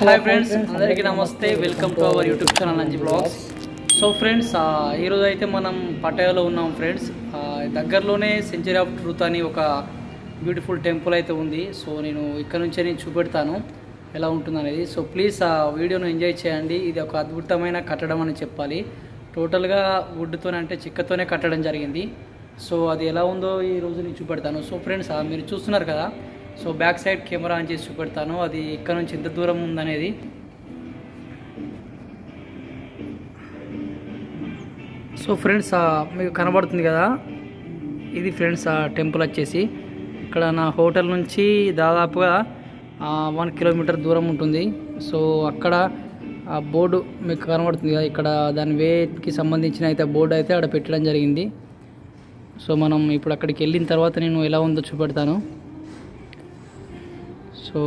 Hi friends, అందరికీ నమస్తే. Welcome to our YouTube channel Anjivlogs. So friends, ఈరోజు అయితే మనం పటాయాలో ఉన్నాం ఫ్రెండ్స్. దగ్గరలోనే సెంచరీ ఆఫ్ ట్రూత్ అని ఒక బ్యూటిఫుల్ టెంపుల్ అయితే ఉంది. సో నేను ఇక్కడ నుంచే చూపెడతాను ఎలా ఉంటుందనేది. సో ప్లీజ్ ఆ వీడియోను ఎంజాయ్ చేయండి. ఇది ఒక అద్భుతమైన కట్టడం అని చెప్పాలి. టోటల్గా వుడ్తోనే, అంటే చెక్కతోనే కట్టడం జరిగింది. సో అది ఎలా ఉందో ఈరోజు నేను చూపెడతాను. సో ఫ్రెండ్స్, మీరు చూస్తున్నారు కదా, so back side camera on చేసి చూపెడతాను అది ఇక్కడ నుంచి ఎంత దూరం ఉందనేది. సో ఫ్రెండ్స్, మీకు కనబడుతుంది కదా, ఇది ఫ్రెండ్స్ ఆ టెంపుల్ వచ్చేసి ఇక్కడ నా హోటల్ నుంచి దాదాపుగా 1 కిలోమీటర్ దూరం ఉంటుంది. సో అక్కడ ఆ బోర్డు మీకు కనబడుతుంది కదా, ఇక్కడ దాని వేకి సంబంధించిన అయితే బోర్డు అయితే అక్కడ పెట్టడం జరిగింది. సో మనం ఇప్పుడు అక్కడికి వెళ్ళిన తర్వాత నేను ఎలా ఉందో చూపెడతాను. సో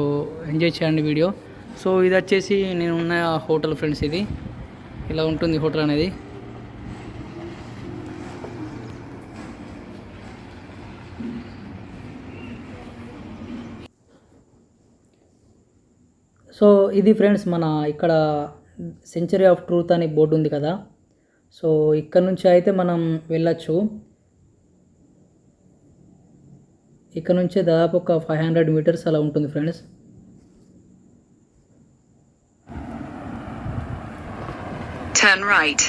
ఎంజాయ్ చేయండి వీడియో. సో ఇది వచ్చేసి నేను ఉన్న హోటల్ ఫ్రెండ్స్. ఇది ఇలా ఉంటుంది హోటల్ అనేది. సో ఇది ఫ్రెండ్స్ మన ఇక్కడ సెంచరీ ఆఫ్ ట్రూత్ అని బోర్డు ఉంది కదా. సో ఇక్కడ నుంచి అయితే మనం వెళ్ళచ్చు. ఇక్కడ నుంచే దాదాపు ఒక 500 మీటర్స్ అలా ఉంటుంది ఫ్రెండ్స్. Turn right.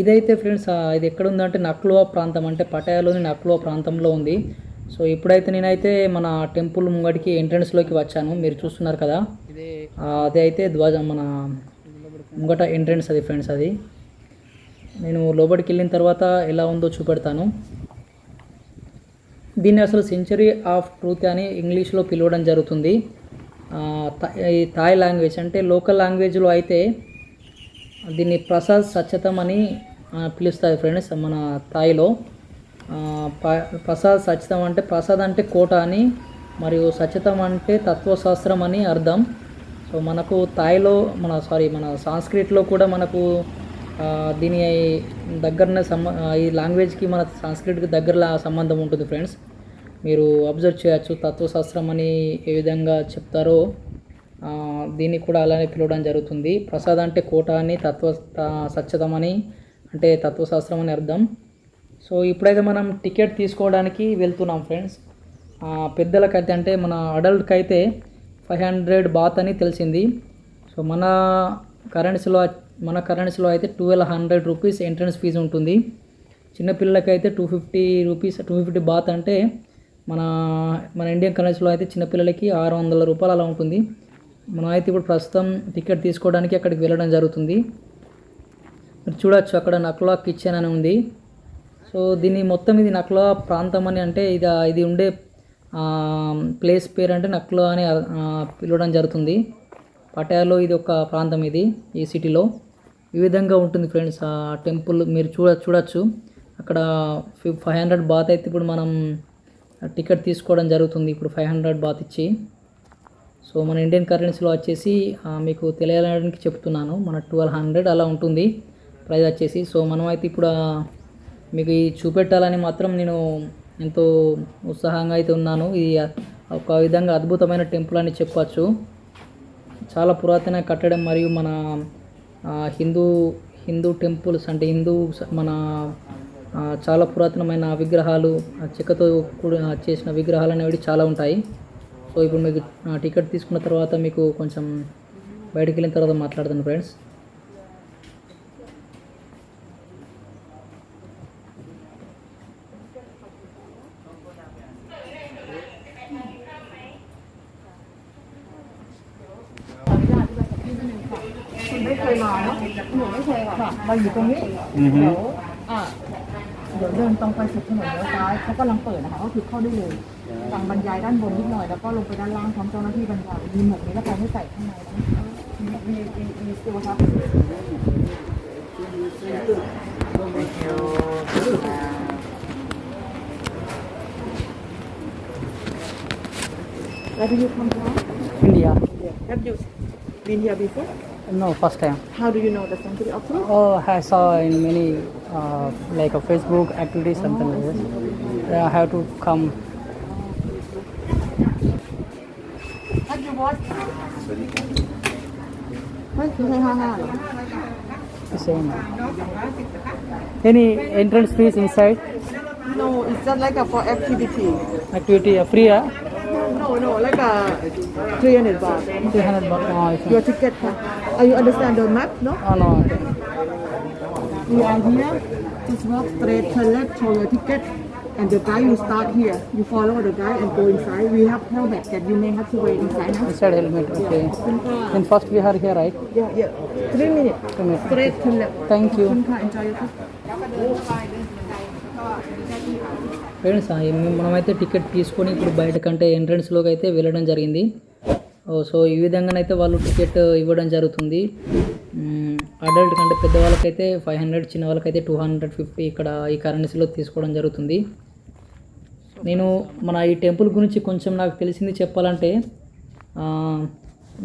ఇదైతే ఫ్రెండ్స్ ఇది ఎక్కడ ఉందంటే నక్లువా ప్రాంతం, అంటే పటాయాలోని నక్లువా ప్రాంతంలో ఉంది. సో ఇప్పుడైతే నేనైతే మన టెంపుల్ ముంగడికి ఎంట్రన్స్లోకి వచ్చాను. మీరు చూస్తున్నారు కదా, అదే అయితే ధ్వజం మన ముంగట ఎంట్రన్స్ అది ఫ్రెండ్స్. అది నేను లోపలికి వెళ్ళిన తర్వాత ఎలా ఉందో చూపెడతాను. దీన్ని అసలు సెంచరీ ఆఫ్ ట్రూత్ అని ఇంగ్లీష్లో పిలవడం జరుగుతుంది. ఈ థాయ్ లాంగ్వేజ్, అంటే లోకల్ లాంగ్వేజ్లో అయితే దీన్ని ప్రసాద్ సచ్చతం అని పిలుస్తారు ఫ్రెండ్స్. మన థాయ్లో ప్రసాద్ సచ్చతం అంటే ప్రసాద్ అంటే కోట అని, మరియు సచ్చతం అంటే తత్వశాస్త్రం అని అర్థం. సో మనకు థాయ్లో మన సాంస్క్రిట్లో కూడా మనకు దీని దగ్గరనే ఈ లాంగ్వేజ్కి మన సంస్కృతికి దగ్గరలో సంబంధం ఉంటుంది ఫ్రెండ్స్. మీరు అబ్జర్వ్ చేయొచ్చు, తత్వశాస్త్రం అని ఏ విధంగా చెప్తారో దీన్ని కూడా అలానే పిలవడం జరుగుతుంది. ప్రసాద్ అంటే కోట అని, సచ్చతం అని అంటే తత్వశాస్త్రం అని అర్థం. సో ఇప్పుడైతే మనం టికెట్ తీసుకోవడానికి వెళ్తున్నాం ఫ్రెండ్స్. పెద్దలకైతే, అంటే మన అడల్ట్కి అయితే 500 బాత్ అని తెలిసింది. సో మన కరెన్సీలో అయితే 1200 రూపీస్ ఎంట్రన్స్ ఫీజు ఉంటుంది. చిన్నపిల్లలకైతే 250 బాత్, అంటే మన ఇండియన్ కరెన్సీలో అయితే చిన్నపిల్లలకి 600 రూపాయలు అలా ఉంటుంది. మనం అయితే ఇప్పుడు ప్రస్తుతం టికెట్ తీసుకోవడానికి అక్కడికి వెళ్ళడం జరుగుతుంది. మీరు చూడొచ్చు అక్కడ నక్లా కిచెన్ అని ఉంది. సో దీన్ని మొత్తం ఇది నక్లా ప్రాంతం అని, అంటే ఇది ఉండే ప్లేస్ పేరు అంటే నక్లా అని పిలవడం జరుగుతుంది. పటాయాలో ఇది ఒక ప్రాంతం, ఇది ఈ సిటీలో. ఈ విధంగా ఉంటుంది ఫ్రెండ్స్ ఆ టెంపుల్. మీరు చూడొచ్చు అక్కడ 500 బాత్ అయితే ఇప్పుడు మనం టికెట్ తీసుకోవడం జరుగుతుంది. ఇప్పుడు 500 బాత్ ఇచ్చి. సో మన ఇండియన్ కరెన్సీలో వచ్చేసి మీకు తెలియాలడానికి చెప్తున్నాను, మన 1200 అలా ఉంటుంది ప్రైస్ వచ్చేసి. సో మనం అయితే ఇప్పుడు మీకు ఈ చూపెట్టాలని మాత్రం నేను ఎంతో ఉత్సాహంగా అయితే ఉన్నాను. ఇది ఒక విధంగా అద్భుతమైన టెంపుల్ అని చెప్పచ్చు. చాలా పురాతన కట్టడం, మరియు మన హిందూ టెంపుల్స్, అంటే మన చాలా పురాతనమైన విగ్రహాలు, చెక్కతో చేసిన విగ్రహాలు అనేవి చాలా ఉంటాయి. సో ఇప్పుడు మీకు టికెట్ తీసుకున్న తర్వాత మీకు కొంచెం బయటికి వెళ్ళిన తర్వాత మాట్లాడతాను ఫ్రెండ్స్.เดี๋ยวเดินตรงไปสุดถนนเลี้ยวซ้ายเขากำลังเปิดนะคะก็คือเข้าได้เลยฝั่งบรรยายด้านบนนิดหน่อยแล้วก็ลงไปด้านล่างพร้อมเจ้าหน้าที่บรรยายมีหมวกนิรภัยให้ใส่ข้างในนะมีตัวครับ Where do you come from? India. Have you been here before? No, first time. How do you know the century of truth? Oh, I saw in many like a Facebook activities something like this. I have to come. Have you watched? ไม่คือให้55เหรอ The same. Any entrance fees inside? No, it's just like a for activity. Activity free? No, like a 300 baht. 300 baht. Oh, I Your think. ticket. Are you understand the map? No. Oh no. We are here. Just walk straight, turn left, show your ticket, and the guy will start here. You follow the guy and go inside. We have helmet that you may have to wait inside now. Inside helmet. Okay. Then first we are here, right? Yeah. 3 minutes. 2 minutes. Straight, turn left. Thank you. Enjoy your trip. Friends మనమైతే ticket తీసుకొని ఇప్పుడు బయటకంటే ఎంట్రన్స్లోకి అయితే వెళ్ళడం జరిగింది. So ఈ విధంగానైతే వాళ్ళు ticket ఇవ్వడం జరుగుతుంది. అడల్ట్ కంటే పెద్దవాళ్ళకైతే 500, చిన్న వాళ్ళకైతే 250 ఇక్కడ ఈ కరెన్సీలో తీసుకోవడం జరుగుతుంది. నేను మన ఈ టెంపుల్ గురించి కొంచెం నాకు తెలిసింది చెప్పాలంటే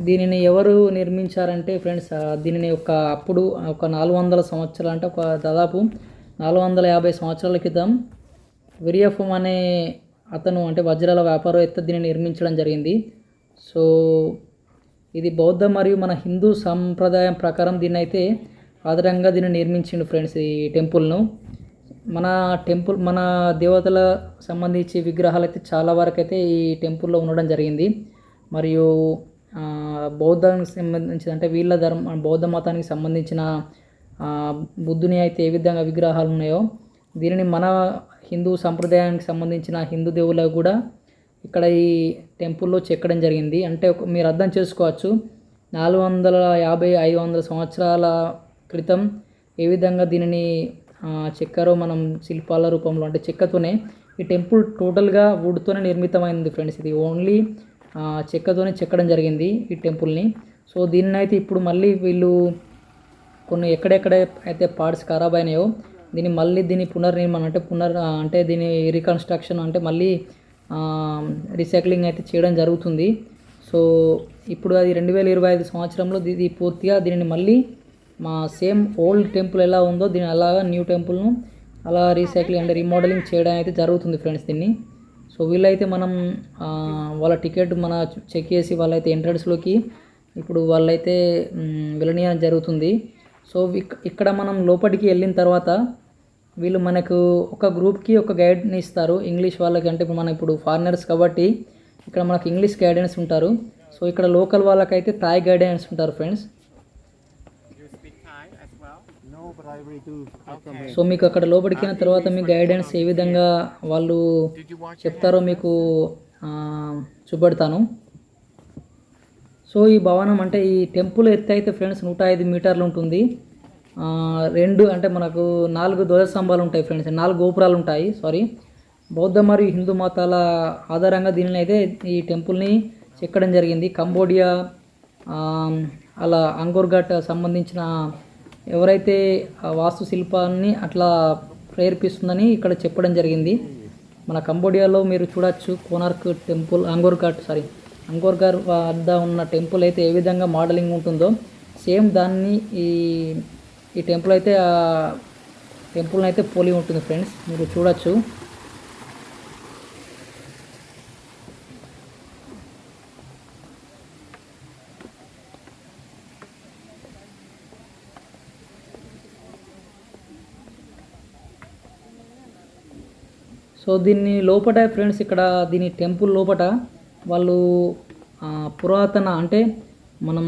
దీనిని ఎవరు నిర్మించారంటే ఫ్రెండ్స్ దీనిని అప్పుడు ఒక 400 సంవత్సరాలు అంటే ఒక దాదాపు 450 సంవత్సరాల క్రితం విరియఫం అనే అతను అంటే వజ్రాల వ్యాపారవేత్త దీనిని నిర్మించడం జరిగింది. సో ఇది బౌద్ధ మరియు మన హిందూ సంప్రదాయం ప్రకారం దీన్నైతే ఆధారంగా దీన్ని నిర్మించిండు ఫ్రెండ్స్ ఈ టెంపుల్ను. మన దేవతల సంబంధించి విగ్రహాలు అయితే చాలా వరకు అయితే ఈ టెంపుల్లో ఉండడం జరిగింది. మరియు బౌద్ధానికి సంబంధించిన అంటే వీళ్ళ బౌద్ధ మతానికి సంబంధించిన బుద్ధుని అయితే ఏ విధంగా విగ్రహాలు ఉన్నాయో దీనిని మన హిందూ సంప్రదాయానికి సంబంధించిన హిందూ దేవుళ్ళకు కూడా ఇక్కడ ఈ టెంపుల్లో చెక్కడం జరిగింది. అంటే మీరు అర్థం చేసుకోవచ్చు 450-500 సంవత్సరాల క్రితం ఏ విధంగా దీనిని చెక్కారో మనం శిల్పాల రూపంలో అంటే చెక్కతోనే ఈ టెంపుల్ టోటల్గా వుడ్తోనే నిర్మితమైంది ఫ్రెండ్స్. ఇది ఓన్లీ చెక్కతోనే చెక్కడం జరిగింది ఈ టెంపుల్ని. సో దీన్ని అయితే ఇప్పుడు మళ్ళీ వీళ్ళు కొన్ని ఎక్కడెక్కడ అయితే పార్ట్స్ ఖరాబ్ అయినాయో దీన్ని పునర్నిర్మాణం అంటే దీని రీకన్స్ట్రక్షన్ అంటే మళ్ళీ రీసైక్లింగ్ అయితే చేయడం జరుగుతుంది. సో ఇప్పుడు అది 2025 సంవత్సరంలో ఇది పూర్తిగా దీనిని మళ్ళీ సేమ్ ఓల్డ్ టెంపుల్ ఎలా ఉందో దీని అలాగా న్యూ టెంపుల్ను అలా రీసైక్లింగ్ అంటే రీమోడలింగ్ చేయడం అయితే జరుగుతుంది ఫ్రెండ్స్ దీన్ని. సో వీళ్ళైతే మనం వాళ్ళ టికెట్ చెక్ చేసి వాళ్ళైతే ఎంట్రన్స్లోకి ఇప్పుడు వాళ్ళైతే వెళ్ళనీయడం జరుగుతుంది. సో ఇక్కడ మనం లోపలికి వెళ్ళిన తర్వాత వీళ్ళు మనకు ఒక గ్రూప్కి ఒక గైడ్ని ఇస్తారు ఇంగ్లీష్ వాళ్ళకి. అంటే ఇప్పుడు ఫారినర్స్ కాబట్టి ఇక్కడ మనకు ఇంగ్లీష్ గైడెన్స్ ఉంటారు. సో ఇక్కడ లోకల్ వాళ్ళకైతే థాయ్ గైడెన్స్ ఉంటారు ఫ్రెండ్స్. సో మీకు అక్కడ లోపలికిన తర్వాత మీ గైడెన్స్ ఏ విధంగా వాళ్ళు చెప్తారో మీకు చూపెడతాను. సో ఈ భవనం అంటే ఈ టెంపుల్ ఎత్తు అయితే ఫ్రెండ్స్ 105 మీటర్లు ఉంటుంది. 2 అంటే మనకు 4 ధ్వజస్తంభాలు ఉంటాయి ఫ్రెండ్స్, 4 గోపురాలు ఉంటాయి. బౌద్ధ మరియు హిందూ మతాల ఆధారంగా దీనిని అయితే ఈ టెంపుల్ని చెక్కడం జరిగింది. కంబోడియా అలా అంగోర్ ఘాట్ సంబంధించిన ఎవరైతే వాస్తుశిల్పాన్ని అట్లా ప్రేరేపిస్తుందని ఇక్కడ చెప్పడం జరిగింది. మన కంబోడియాలో మీరు చూడొచ్చు కోనార్క్ టెంపుల్ అంగోర్ ఘాట్ వద్ద ఉన్న టెంపుల్ అయితే ఏ విధంగా మోడలింగ్ ఉంటుందో సేమ్ దాన్ని ఈ టెంపుల్ అయితే పోలి ఉంటుంది ఫ్రెండ్స్, మీరు చూడొచ్చు. సో దీన్ని లోపట ఫ్రెండ్స్ ఇక్కడ దీని టెంపుల్ లోపట వాళ్ళు పురాతన అంటే మనం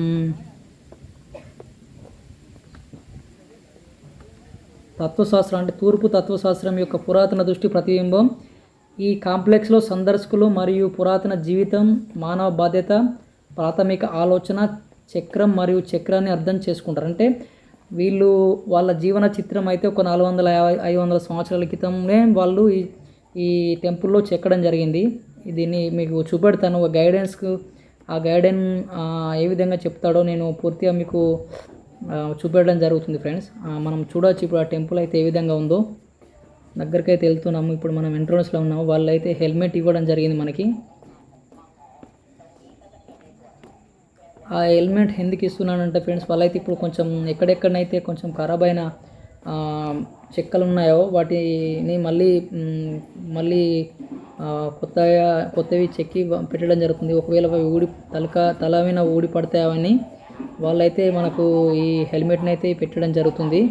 తత్వశాస్త్రం అంటే తూర్పు తత్వశాస్త్రం యొక్క పురాతన దృష్టి ప్రతిబింబం ఈ కాంప్లెక్స్లో సందర్శకులు మరియు పురాతన జీవితం, మానవ బాధ్యత, ప్రాథమిక ఆలోచన, చక్రం మరియు చక్రాన్ని అర్థం చేసుకుంటారు. అంటే వీళ్ళు వాళ్ళ జీవన చిత్రం అయితే ఒక 450-500 సంవత్సరాల క్రితమే వాళ్ళు ఈ టెంపుల్లో చెక్కడం జరిగింది. దీన్ని మీకు చూపెడతాను ఆ గైడెన్ ఏ విధంగా చెప్తాడో నేను పూర్తిగా మీకు చూపెట్టడం జరుగుతుంది ఫ్రెండ్స్. మనం చూడవచ్చు ఇప్పుడు ఆ టెంపుల్ అయితే ఏ విధంగా ఉందో. దగ్గరికి అయితే వెళ్తున్నాము. ఇప్పుడు మనం ఎంట్రన్స్లో ఉన్నాము. వాళ్ళు అయితే హెల్మెట్ ఇవ్వడం జరిగింది మనకి. ఆ హెల్మెట్ ఎందుకు ఇస్తున్నానంటే ఫ్రెండ్స్, వాళ్ళైతే ఇప్పుడు కొంచెం ఎక్కడెక్కడనైతే కొంచెం ఖరాబ్ అయిన చెక్కలు ఉన్నాయో వాటిని మళ్ళీ కొత్తవి చెక్కి పెట్టడం జరుగుతుంది. ఒకవేళ అవి తల మీద ఊడి పడతాయని వాళ్ళైతే మనకు ఈ హెల్మెట్ని అయితే పెట్టడం జరుగుతుంది.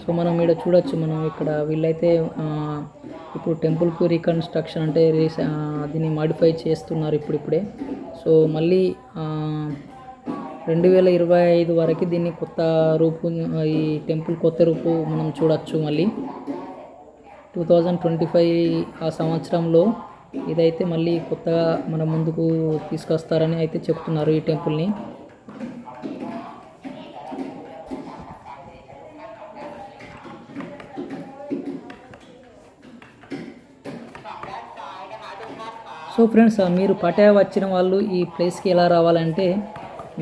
సో మనం ఇక్కడ చూడొచ్చు, మనం ఇక్కడ వీళ్ళైతే ఇప్పుడు టెంపుల్కు రీకన్స్ట్రక్షన్ అంటే దీన్ని మాడిఫై చేస్తున్నారు ఇప్పుడిప్పుడే. సో మళ్ళీ 2025 వరకు దీన్ని కొత్త రూపు, ఈ టెంపుల్ కొత్త రూపు మనం చూడొచ్చు. మళ్ళీ 2025 ఆ సంవత్సరంలో ఇదైతే మళ్ళీ కొత్తగా మన ముందుకు తీసుకొస్తారని అయితే చెప్తున్నారు ఈ టెంపుల్ని. సో ఫ్రెండ్స్, మీరు పటాయా వచ్చిన వాళ్ళు ఈ ప్లేస్కి ఎలా రావాలంటే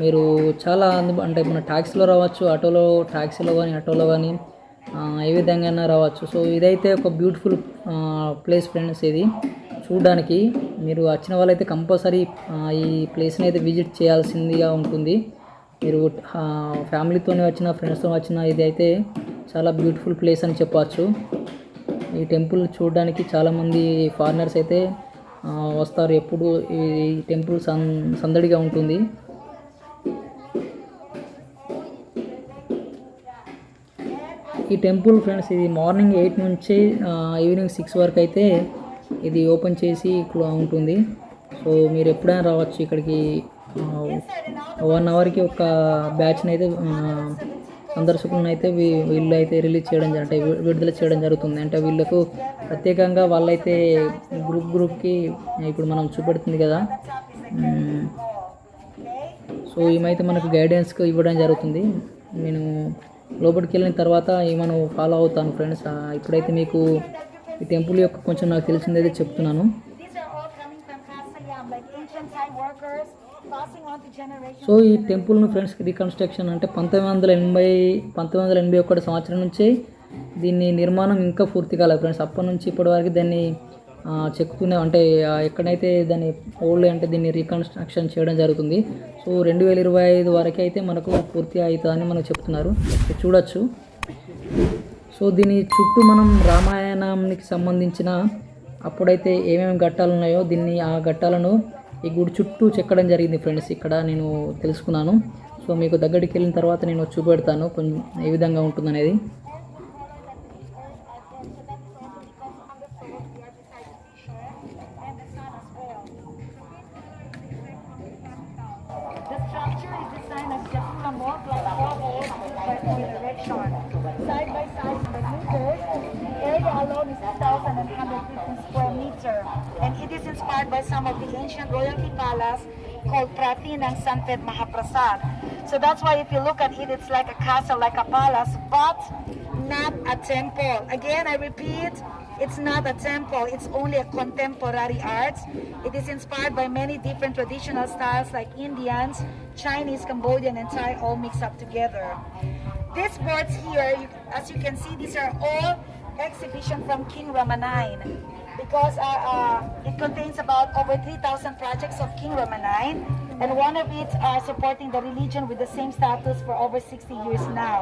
మీరు చాలా అంటే మన ట్యాక్సీలో రావచ్చు, ట్యాక్సీలో కానీ ఆటోలో కానీ ఏ విధంగా రావచ్చు. సో ఇదైతే ఒక బ్యూటిఫుల్ ప్లేస్ ఫ్రెండ్స్. ఇది చూడడానికి మీరు వచ్చిన వాళ్ళైతే కంపల్సరీ ఈ ప్లేస్ని అయితే విజిట్ చేయాల్సిందిగా ఉంటుంది. మీరు ఫ్యామిలీతోనే వచ్చిన, ఫ్రెండ్స్తో వచ్చిన, ఇది అయితే చాలా బ్యూటిఫుల్ ప్లేస్ అని చెప్పచ్చు. ఈ టెంపుల్ చూడడానికి చాలామంది ఫారినర్స్ అయితే వస్తారు. ఎప్పుడు ఈ టెంపుల్ సందడిగా ఉంటుంది. ఈ టెంపుల్ ఫ్రెండ్స్, ఇది మార్నింగ్ 8 నుంచి ఈవినింగ్ 6 వరకు అయితే ఇది ఓపెన్ చేసి ఉంటుంది. సో మీరు ఎప్పుడైనా రావచ్చు ఇక్కడికి. 1 అవర్కి ఒక బ్యాచ్ని అయితే సందర్శకులను అయితే వీళ్ళు అయితే రిలీజ్ చేయడం, అంటే విడుదల చేయడం జరుగుతుంది. అంటే వీళ్ళకు ప్రత్యేకంగా వాళ్ళైతే గ్రూప్కి ఇప్పుడు మనం చూపెడుతుంది కదా. సో ఏమైతే మనకు గైడెన్స్కి ఇవ్వడం జరుగుతుంది. నేను లోపలికి వెళ్ళిన తర్వాత ఏమైనా ఫాలో అవుతాను ఫ్రెండ్స్. ఇప్పుడైతే మీకు ఈ టెంపుల్ యొక్క కొంచెం నాకు తెలిసిందైతే చెప్తున్నాను. సో ఈ టెంపుల్ను ఫ్రెండ్స్ రీకన్స్ట్రక్షన్ అంటే 1981 సంవత్సరం నుంచే దీన్ని నిర్మాణం ఇంకా పూర్తి కాలేదు ఫ్రెండ్స్. అప్పటి నుంచి ఇప్పటి వరకు దాన్ని చెక్కుతూనే, అంటే ఎక్కడైతే దాన్ని ఓల్డ్ అంటే దీన్ని రీకన్స్ట్రక్షన్ చేయడం జరుగుతుంది. సో 2025 వరకు అయితే మనకు పూర్తి అవుతుందని మనకు చెప్తున్నారు. చూడొచ్చు. సో దీని చుట్టూ మనం రామాయణానికి సంబంధించిన అప్పుడైతే ఏమేమి ఘట్టాలు ఉన్నాయో ఆ ఘట్టాలను ఈ గుడి చుట్టూ చెక్కడం జరిగింది ఫ్రెండ్స్. ఇక్కడ నేను తెలుసుకున్నాను. సో మీకు దగ్గరికి వెళ్ళిన తర్వాత నేను చూపెడతాను కొంచెం ఏ విధంగా ఉంటుందనేది. Side by side, the meters, the area alone is 2,150 square meter, and it is inspired by some of the ancient royalty palace called Pratinang Sanpet Mahaprasad. So that's why if you look at it, it's like a castle, like a palace, but not a temple. Again, I repeat, it's not a temple, it's only a contemporary art. It is inspired by many different traditional styles like Indians, Chinese, Cambodian, and Thai all mixed up together. These boards here, as you can see, these are all exhibition from King Rama IX, because it contains about over 3,000 projects of King Rama IX, and one of it are supporting the religion with the same status for over 60 years now.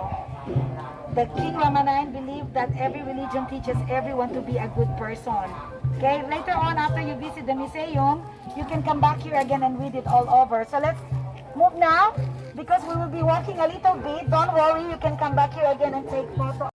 The King Rama IX believed that every religion teaches everyone to be a good person. Okay, later on after you visit the museum, you can come back here again and read it all over. So let's move now, because we will be walking a little bit. Don't worry, you can come back here again and take photos.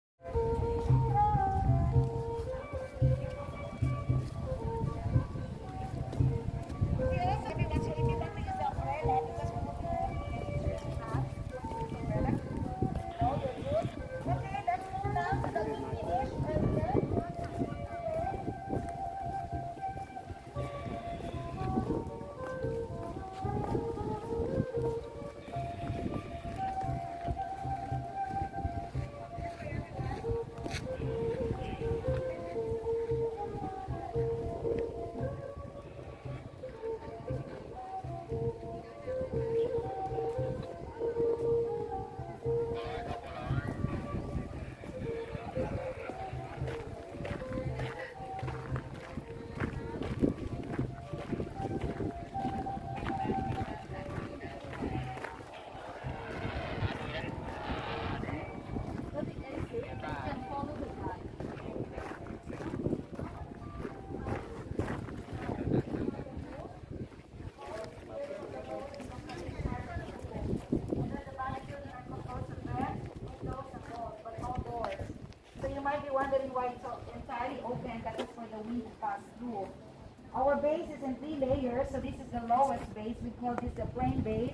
Our base is in 3 layers, so this is the lowest base. We call this the plain base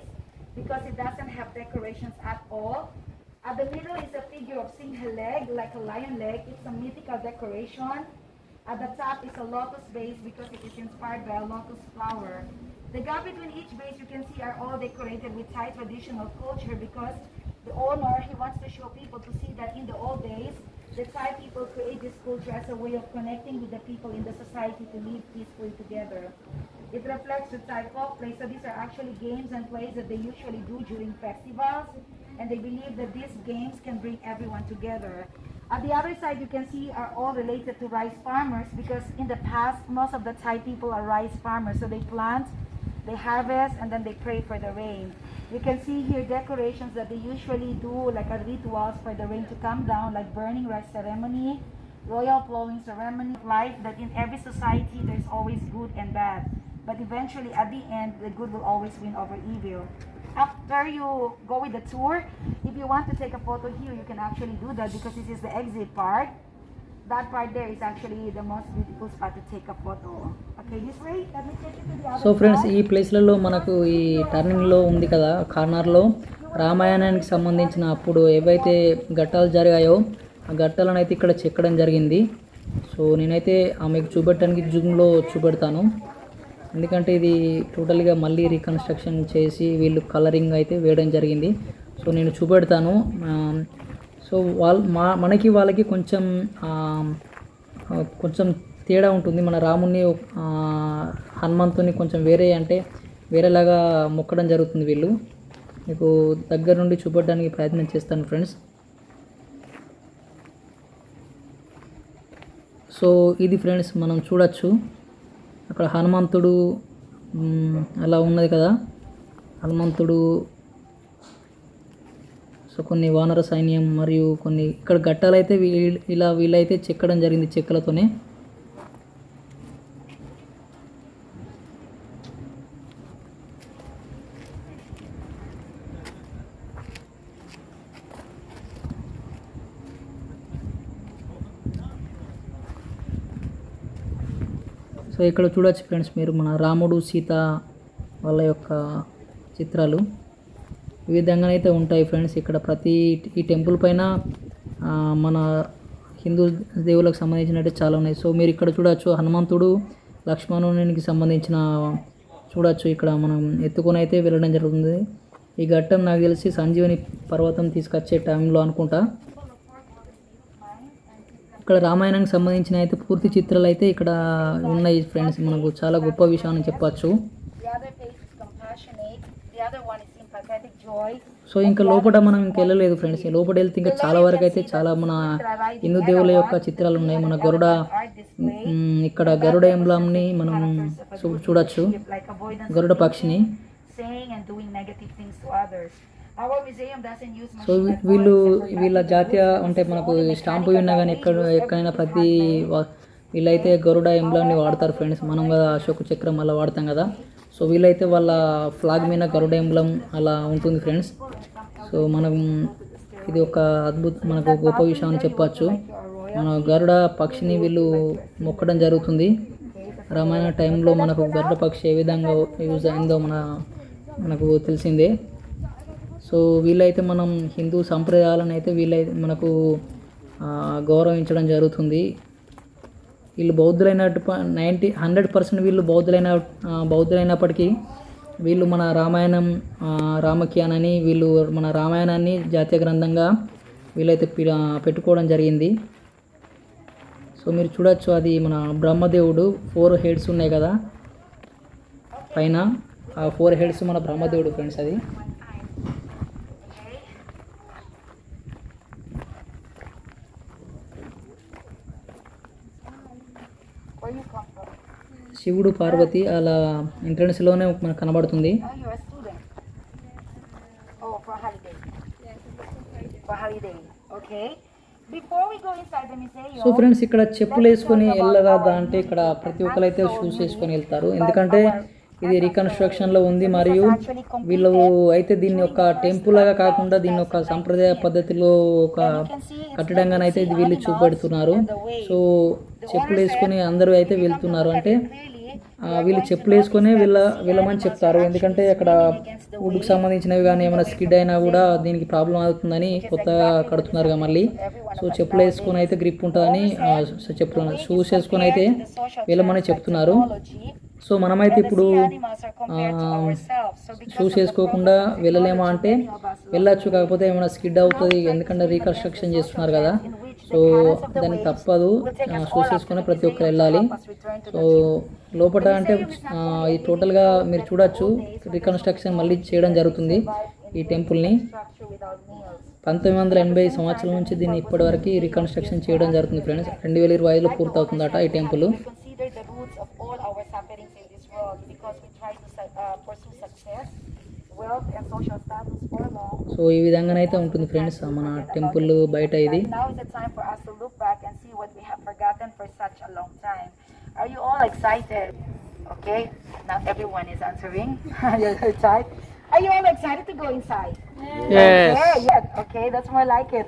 because it doesn't have decorations at all. At the middle is a figure of single leg, like a lion leg. It's a mythical decoration. At the top is a lotus base because it is inspired by a lotus flower. The gap between each base you can see are all decorated with Thai traditional culture because the owner, he wants to show people to see that in the old days, the Thai people create this culture as a way of connecting with the people in the society to live peacefully together. It reflects the Thai folk play, so these are actually games and plays that they usually do during festivals, and they believe that these games can bring everyone together. At the other side, you can see are all related to rice farmers because in the past, most of the Thai people are rice farmers, so they plant, they harvest, and then they pray for the rain. You can see here decorations that they usually do like a rituals for the rain to come down, like burning rice ceremony, royal plowing ceremony. Life that in every society there's always good and bad, but eventually at the end the good will always win over evil. After you go with the tour, if you want to take a photo here, you can actually do that because this is the exit part. That part there is actually the most beautiful spot to take a photo. Okay, this way, let me take you to the other so friends side. ఈ ప్లేస్లలో మనకు ఈ టర్నింగ్లో ఉంది కదా కార్నర్లో రామాయణానికి సంబంధించిన అప్పుడు ఏవైతే ఘట్టాలు జరిగాయో ఆ ఘట్టాలను అయితే ఇక్కడ చెక్కడం జరిగింది. సో నేనైతే మీకు చూపెట్టడానికి జూమ్లో చూపెడతాను, ఎందుకంటే ఇది టోటల్గా మళ్ళీ రీకన్స్ట్రక్షన్ చేసి వీళ్ళు కలరింగ్ అయితే వేయడం జరిగింది. సో నేను చూపెడతాను. సో మనకి వాళ్ళకి కొంచెం తేడా ఉంటుంది. మన రాముని హనుమంతుని కొంచెం వేరేలాగా మొక్కడం జరుగుతుంది. వీళ్ళు మీకు దగ్గర నుండి చూపెట్టడానికి ప్రయత్నం చేస్తాను ఫ్రెండ్స్. సో ఇది ఫ్రెండ్స్ మనం చూడొచ్చు అక్కడ హనుమంతుడు అలా ఉన్నది కదా, హనుమంతుడు. సో కొన్ని వానర సైన్యం మరియు కొన్ని ఇక్కడ ఘట్టాలైతే వీళ్ళైతే చెక్కడం జరిగింది చెక్కలతోనే. సో ఇక్కడ చూడొచ్చు ఫ్రెండ్స్ మీరు మన రాముడు సీత వాళ్ళ యొక్క చిత్రాలు ఈ విధంగానైతే ఉంటాయి ఫ్రెండ్స్. ఇక్కడ ప్రతి ఈ టెంపుల్ పైన మన హిందూ దేవులకు సంబంధించినట్టు చాలా ఉన్నాయి. సో మీరు ఇక్కడ చూడొచ్చు హనుమంతుడు లక్ష్మణునికి సంబంధించిన చూడొచ్చు. ఇక్కడ మనం ఎత్తుకొని అయితే వెళ్ళడం జరుగుతుంది. ఈ ఘట్టం నాకు తెలిసి సంజీవని పర్వతం తీసుకొచ్చే టైంలో అనుకుంటా. ఇక్కడ రామాయణానికి సంబంధించిన అయితే పూర్తి చిత్రాలు అయితే ఇక్కడ ఉన్నాయి ఫ్రెండ్స్. మనకు చాలా గొప్ప విషయం అని చెప్పచ్చు. సో ఇంకా లోపల మనం ఇంకా వెళ్ళలేదు ఫ్రెండ్స్. లోపల వెళ్తే ఇంకా చాలా వరకు అయితే చాలా మన హిందూ దేవుల యొక్క చిత్రాలు ఉన్నాయి. మన ఇక్కడ గరుడ ఎంబ్లంని మనం చూడొచ్చు, గరుడ పక్షిని. సో వీళ్ళ జాతీయ అంటే మనకు స్టాంపు విన్నా కానీ ఎక్కడైనా ప్రతి వీళ్ళైతే గరుడ ఎంబ్లంని వాడతారు ఫ్రెండ్స్. మనం కదా అశోక చక్రం అలా వాడతాం కదా. సో వీళ్ళైతే వాళ్ళ ఫ్లాగ్ మీద గరుడ ఎంబ్లం అలా ఉంటుంది ఫ్రెండ్స్. సో మనం ఇది ఒక మనకు గొప్ప విషయం అని చెప్పచ్చు. మన గరుడ పక్షిని వీళ్ళు మొక్కడం జరుగుతుంది. రామాయణ టైంలో మనకు గరుడ పక్షి ఏ విధంగా యూజ్ అయిందో మనకు తెలిసిందే. సో వీళ్ళైతే మనం హిందూ సంప్రదాయాలను అయితే వీళ్ళైతే మనకు గౌరవించడం జరుగుతుంది. వీళ్ళు బౌద్ధులైనట్టు 100% వీళ్ళు బౌద్ధులైనప్పటికీ వీళ్ళు మన రామాయణం రామఖ్యాన్ అని వీళ్ళు మన రామాయణాన్ని జాతీయ గ్రంథంగా వీళ్ళైతే పెట్టుకోవడం జరిగింది. సో మీరు చూడొచ్చు అది మన బ్రహ్మదేవుడు 4 హెడ్స్ ఉన్నాయి కదా పైన, ఆ 4 హెడ్స్ మన బ్రహ్మదేవుడు ఫ్రెండ్స్. అది శివుడు పార్వతి అలా ఎంట్రన్స్లోనే మనకు కనబడుతుంది. సో ఫ్రెండ్స్ ఇక్కడ చెప్పులు వేసుకొని వెళ్ళరాదా అంటే ఇక్కడ ప్రతి ఒక్కరైతే షూస్ వేసుకొని వెళ్తారు, ఎందుకంటే ఇది రీకన్స్ట్రక్షన్లో ఉంది. మరియు వీళ్ళు అయితే దీన్ని ఒక టెంపుల్ లాగా కాకుండా దీన్ని ఒక సంప్రదాయ పద్ధతిలో ఒక కట్టడంగానైతే వీళ్ళు చూపెడుతున్నారు. సో చెప్పులు వేసుకొని అందరూ అయితే వెళ్తున్నారు, అంటే వీళ్ళు చెప్పులు వేసుకొని వెళ్ళమని చెప్తారు. ఎందుకంటే అక్కడ వుడ్కి సంబంధించినవి కానీ ఏమైనా స్కిడ్ అయినా కూడా దీనికి ప్రాబ్లం అవుతుందని కొత్తగా కడుతున్నారుగా మళ్ళీ. సో చెప్పులు వేసుకొని అయితే గ్రిప్ ఉంటుందని చెప్తున్నారు. షూస్ వేసుకొని అయితే వెళ్ళమని చెప్తున్నారు. సో మనమైతే ఇప్పుడు షూస్ వేసుకోకుండా వెళ్ళలేమా అంటే వెళ్ళచ్చు, కాకపోతే ఏమైనా స్కిడ్ అవుతుంది ఎందుకంటే రీకన్స్ట్రక్షన్ చేస్తున్నారు కదా. సో దానికి తప్పదు, షూస్ వేసుకొని ప్రతి ఒక్కరు వెళ్ళాలి. సో లోపల అంటే ఈ టోటల్గా మీరు చూడొచ్చు రీకన్స్ట్రక్షన్ మళ్ళీ చేయడం జరుగుతుంది ఈ టెంపుల్ని. 1980 సంవత్సరాల నుంచి దీన్ని ఇప్పటివరకు రీకన్స్ట్రక్షన్ చేయడం జరుగుతుంది ఫ్రెండ్స్. 2025లో పూర్తవుతుందట ఈ టెంపుల్. సో ఈ విధంగానైతే ఉంటుంది ఫ్రెండ్స్ మన టెంపుల్ బయట ఇది. Are you all excited? Okay, now everyone is answering. You're excited. Are you all excited to go inside? Yes. Yes. Okay, that's more like it.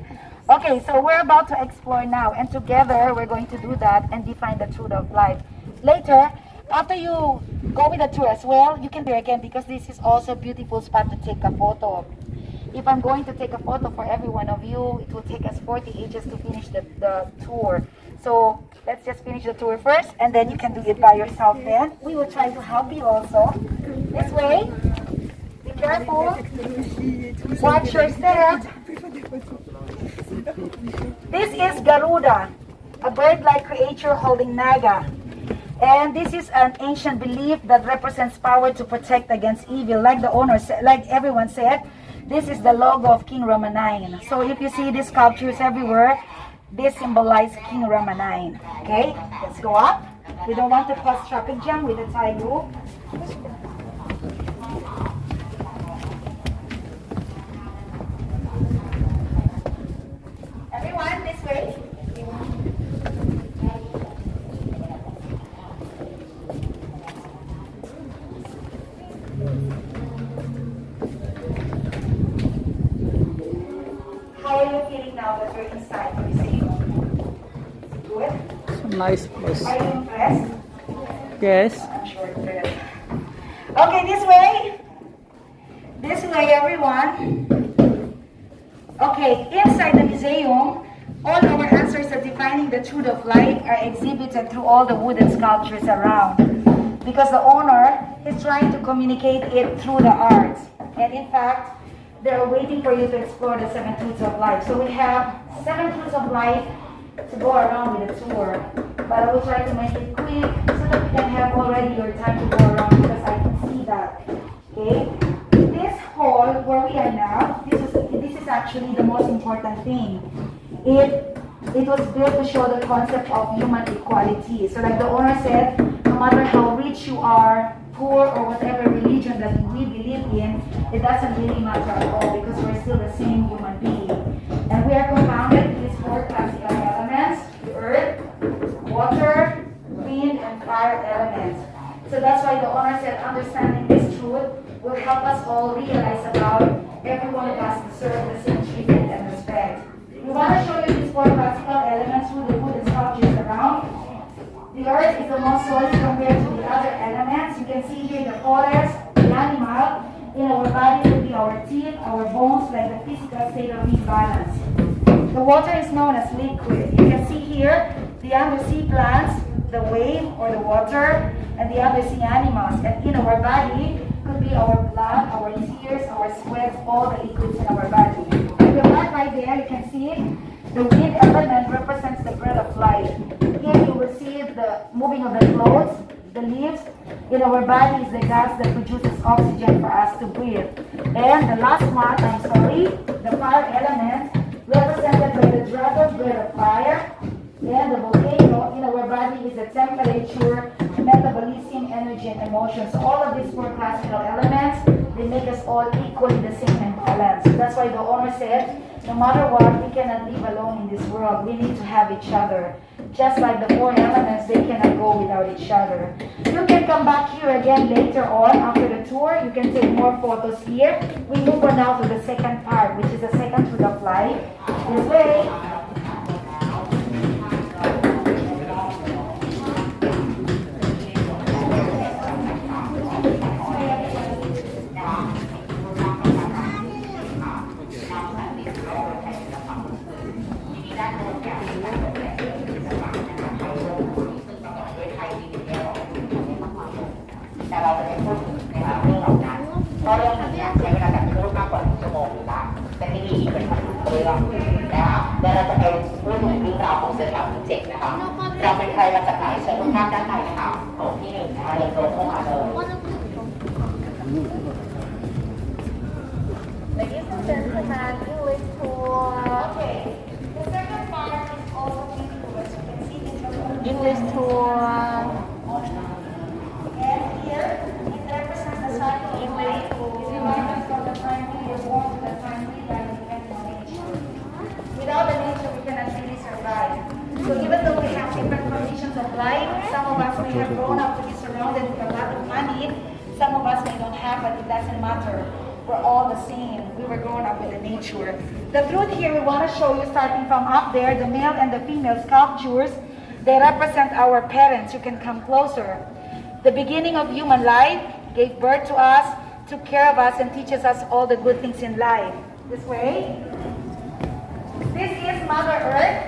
Okay, so we're about to explore now, and together we're going to do that and define the truth of life. Later, after you go with the tour as well, you can do it again because this is also a beautiful spot to take a photo. If I'm going to take a photo for every one of you, it will take us 40 ages to finish the tour. So let's just finish the tour first, and then you can do it by yourself then. We will try to help you also. This way. Be careful. Watch your step. This is Garuda, a bird-like creature holding naga. And this is an ancient belief that represents power to protect against evil. Like the owner said, like everyone said, this is the logo of King Rama IX. So if you see these sculptures everywhere, this symbolizes King Rama IX. Okay, let's go up. We don't want to cause traffic jam with the Thai loop. Everyone, this way. How are you feeling now that you're inside the museum? Good? Nice place. Are you impressed? Yes. I'm sure impressed. Okay, this way. This way, everyone. Okay, inside the museum, all our answers of defining the truth of life are exhibited through all the wooden sculptures around. Because the owner is trying to communicate it through the arts. And in fact, they're waiting for you to explore the 7 truths of life. So we have 7 truths of life to go around with the tour. But I will try to make it quick so that you can have already your time to go around because I can see that. Okay? This hall where we are now, this is actually the most important thing. It was built to show the concept of human equality. So like the owner said, no matter how rich you are, poor or whatever religion that we believe in, it doesn't really matter at all because we're still the same human being. And we are compounded with these 4 classical elements: the earth, water, wind, and fire elements. So that's why the owner said understanding this truth will help us all realize about every one of us deserve the same treatment and respect. We want to show you these 4 classical elements through the wooden sculptures around. The earth is the most solid compared to the other elements. You can see here the forest, the animal. In our body will be our teeth, our bones, like the physical state of imbalance. The water is known as liquid. You can see here the undersea plants, the wave or the water, and the undersea animals. And in our body could be our blood, our tears, our sweat, all the liquids in our body. And the mark right there, you can see it. The wind element represents the breath of life. Here you will see the moving of the clothes, the leaves. In our body is the gas that produces oxygen for us to breathe. And the last one, the fire element, represented by the dragon breath of fire. And the volcano in our body is the temperature, metabolism, energy, and emotion. So all of these 4 classical elements, they make us all equally the same and balanced. That's why the owner said, no matter what, we cannot live alone in this world. We need to have each other. Just like the 4 elements, they cannot go without each other. You can come back here again later on after the tour. You can take more photos here. We move on now to the second part, which is the second truth of life. This way. ก็เรื่องนี้เนี่ยใช้เวลาการพูดมากกว่า1 ชั่วโมงอยู่ละแต่ที่นี่เป็นเรื่องนะครับและเราจะไปพูดถึงเรื่องราวของเสือดำที่7นะคะเราเป็นใครมาจากไหนเชิญทุกท่านด้านในนะคะโถงที่1นะคะเดินตรงเข้ามาเลย Ladies and gentlemen, English tour. Okay. The second part is also beautiful, as you can see this English tour. And here it represents the cycle of life. It reminds us of the time we were born to the time we die and depend on nature. Without the nature, we cannot really survive. So even though we have different conditions of life, some of us may have grown up to be surrounded with a lot of money. Some of us may not have, but it doesn't matter. We're all the same. We were grown up with the nature. The truth here we want to show you, starting from up there, the male and the female sculptures, they represent our parents. You can come closer. The beginning of human life gave birth to us, took care of us, and teaches us all the good things in life. This way. This is Mother Earth.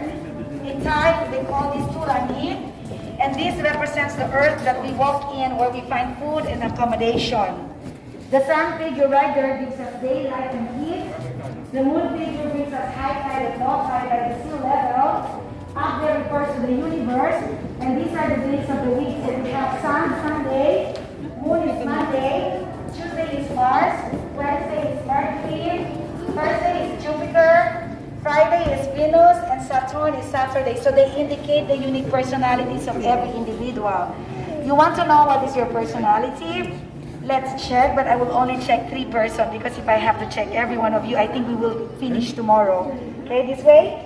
In Thai, they call this Turani. And this represents the earth that we walk in, where we find food and accommodation. The sun figure right there gives us daylight and heat. The moon figure brings us high tide and low tide by the sea level. Up there refers to the universe. And these are the days of the week. So we have sun, Sunday. Moon is Monday. Tuesday is Mars. Wednesday is Mercury. Thursday is Jupiter. Friday is Venus. And Saturn is Saturday. So they indicate the unique personalities of every individual. You want to know what is your personality? Let's check, but I will only check 3 persons because if I have to check every one of you, I think we will finish tomorrow. Okay, this way.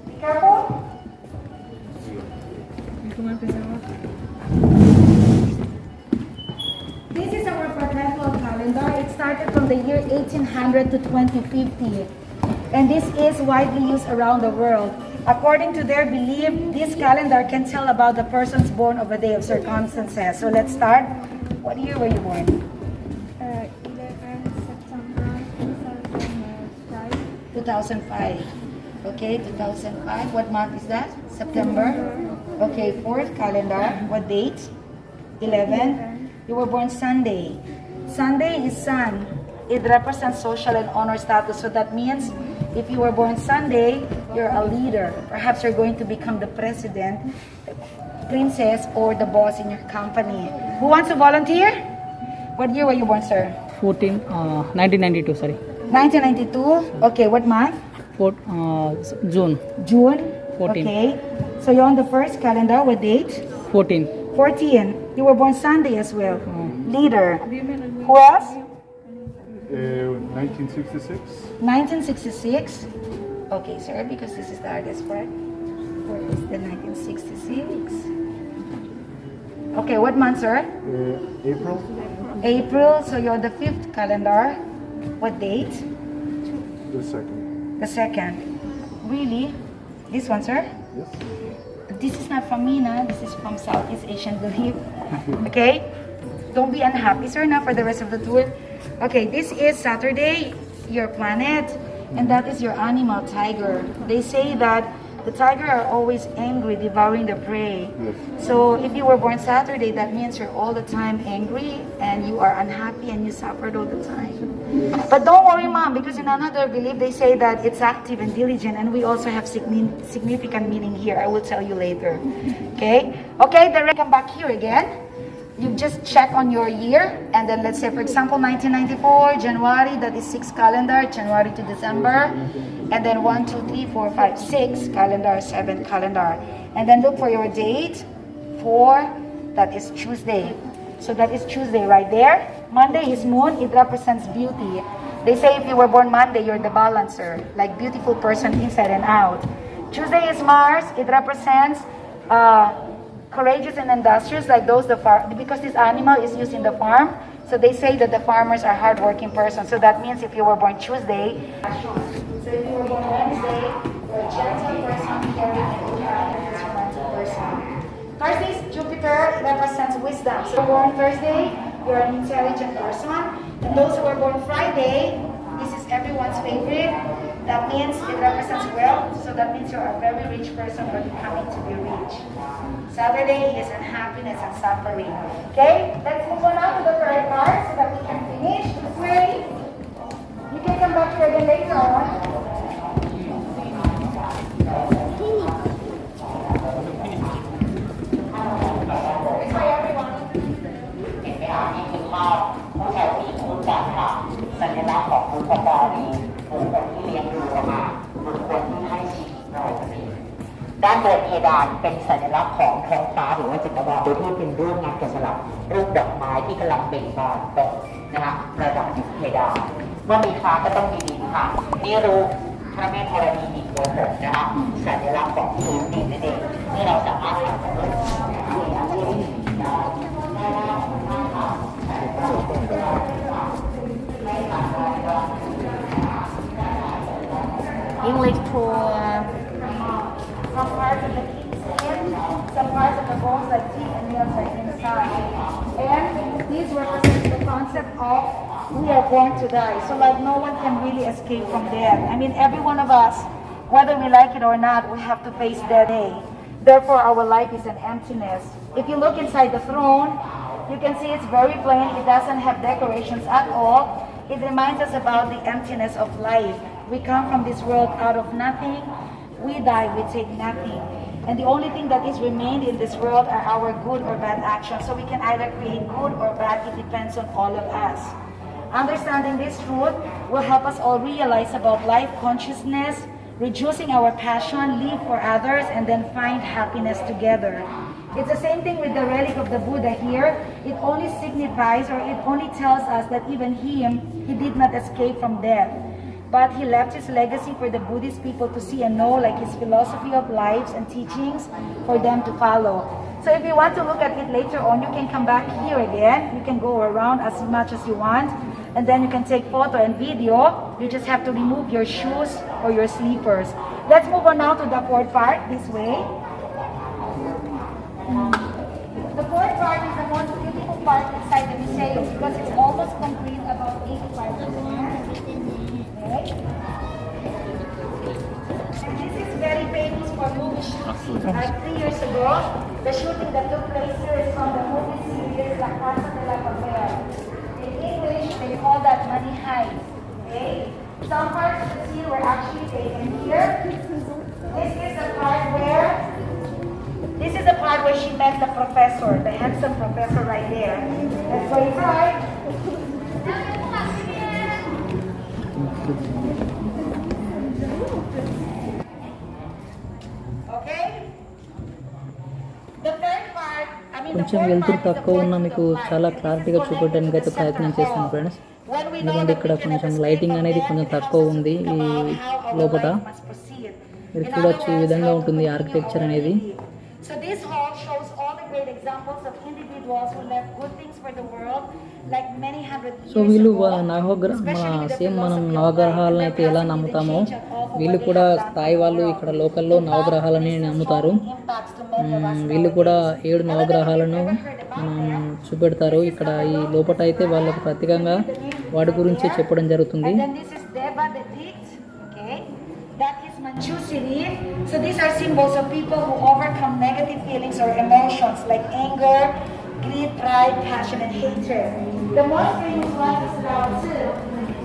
Be careful. This is our parental calendar. It started from the year 1800 to 2050. And this is widely used around the world. According to their belief, this calendar can tell about the persons born of a day of circumstances. So let's start. What year were you born? 11 September 2005. 2005. Okay, 2005. What month is that? September. Okay, 4th calendar. What date? 11. You were born Sunday. Sunday is sun. It represents social and honor status. So that means if you were born Sunday, you're a leader. Perhaps you're going to become the president, princess, or the boss in your company. Who wants to volunteer? What year were you born, sir? 1992, sorry. 1992. Okay, what month? June. June. 14. Okay. So you're on the first calendar. What date? 14. 14. You were born Sunday as well. Leader. Who else? 1966. 1966. Okay, sir, because this is the hardest part. Where is the 1966? Okay, what month, sir? April. April. So you're the 5th calendar. What date? The 2nd. The 2nd. Really? This one, sir? Yes. This is not from me, na. This is from Southeast Asian belief. Okay? Don't be unhappy, sir, na, for the rest of the tour. Okay, this is Saturday, your planet, and that is your animal, tiger. They say that the tiger are always angry, devouring the prey. Yes. So if you were born Saturday, that means you're all the time angry and you are unhappy and you suffered all the time. But don't worry, mom, because in another belief, they say that it's active and diligent, and we also have significant meaning here. I will tell you later. Okay? Okay, then come back here again. You just check on your year, and then let's say, for example, 1994, January, that is 6th calendar, January to December, and then 1, 2, 3, 4, 5, 6 calendar, 7th calendar. And then look for your date, 4, that is Tuesday. So that is Tuesday right there. Monday is moon, it represents beauty. They say if you were born Monday, you're the balancer, like beautiful person inside and out. Tuesday is Mars, it represents courageous and industrious, like those because this animal is used in the farm. So they say that the farmers are hardworking persons. So that means if you were born Tuesday, so if you were born Wednesday, you're a gentle person, caring and instrumental person. Thursday is Jupiter, represents wisdom. So if you were born Thursday, you're an intelligent person. And those who were born Friday, this is everyone's favorite. That means it represents wealth. So that means you're a very rich person, but you're coming to be rich. Saturday is unhappiness and suffering. Okay, let's move on to the third part so that we can finish. นะคะนี่คือภาพผู้ชายผู้หญิงคู่กันค่ะสัญลักษณ์ของบุพการีบุคคลที่เลี้ยงดูเรามาบุคคลที่ให้ชีวิตเราเองด้านบนเพดานเป็นสัญลักษณ์ของท้องฟ้าหรือว่าจักรวาลโดยที่เป็นรูปงานแกะสลักรูปดอกไม้ที่กำลังเบ่งบานตกนะคะประดับอยู่เพดานเมื่อมีฟ้าก็ต้องมีดินค่ะนี่รูปพระแม่ธรณีบีบหัวหกนะคะสัญลักษณ์ของพื้นดินนั่นเองที่เราสามารถหาจากรูปEnglish tour. Some parts of the king's head, some parts of the bones like teeth and nails are inside. And these represent the concept of we are born to die. So like no one can really escape from death. I mean every one of us, whether we like it or not, we have to face that day. Therefore our life is an emptiness. If you look inside the throne, you can see it's very plain. It doesn't have decorations at all. It reminds us about the emptiness of life. We come from this world out of nothing. We die, we take nothing. And the only thing that is remained in this world are our good or bad actions. So we can either create good or bad. It depends on all of us. Understanding this truth will help us all realize about life consciousness, reducing our passion, live for others, and then find happiness together. It's the same thing with the relic of the Buddha here. It only signifies or it only tells us that even him, he did not escape from death. But he left his legacy for the Buddhist people to see and know, like his philosophy of lives and teachings for them to follow. So if you want to look at it later on, you can come back here again. You can go around as much as you want. And then you can take photo and video. You just have to remove your shoes or your slippers. Let's move on now to the fourth part, this way. The fourth part is the most beautiful part inside the museum because it's almost complete, about 85%. Okay. And this is very famous for movie shooting. 3 years ago, the shooting that took place here is from the movie series La Casa de la Papel. In English, they call that Money Heist. Okay? Some parts of the scene were actually taken here. This is the part where she met the professor, the handsome professor right there. Let's go inside. Okay? The third part, కొంచెం వెళ్తురు తక్కువ ఉన్న మీకు చాలా క్లారిటీగా చూపెట్టడానికి అయితే ప్రయత్నం చేస్తాను friends. ఎందుకంటే ఇక్కడ కొంచెం లైటింగ్ అనేది కొంచెం తక్కువ ఉంది ఈ లోపల. మీరు చూడొచ్చు ఈ విధంగా ఉంటుంది ఆర్కిటెక్చర్ అనేది. So this hall shows all the great examples of individuals who left good things for the world like many hundred years ago. So వీళ్ళు సేమ్ మనం నవగ్రహాలను అయితే ఎలా నమ్ముతామో వీళ్ళు కూడా స్థాయి వాళ్ళు ఇక్కడ లోకల్లో నవగ్రహాలని నమ్ముతారు. వీళ్ళు కూడా 7 నవగ్రహాలను చూపెడతారు. ఇక్కడ ఈ లోపల అయితే వాళ్ళకు ప్రత్యేకంగా వాటి గురించి చెప్పడం జరుగుతుంది. So these are symbols of people who overcome negative feelings or emotions like anger, greed, pride, passion, and hatred. The most famous one is Lao Tzu.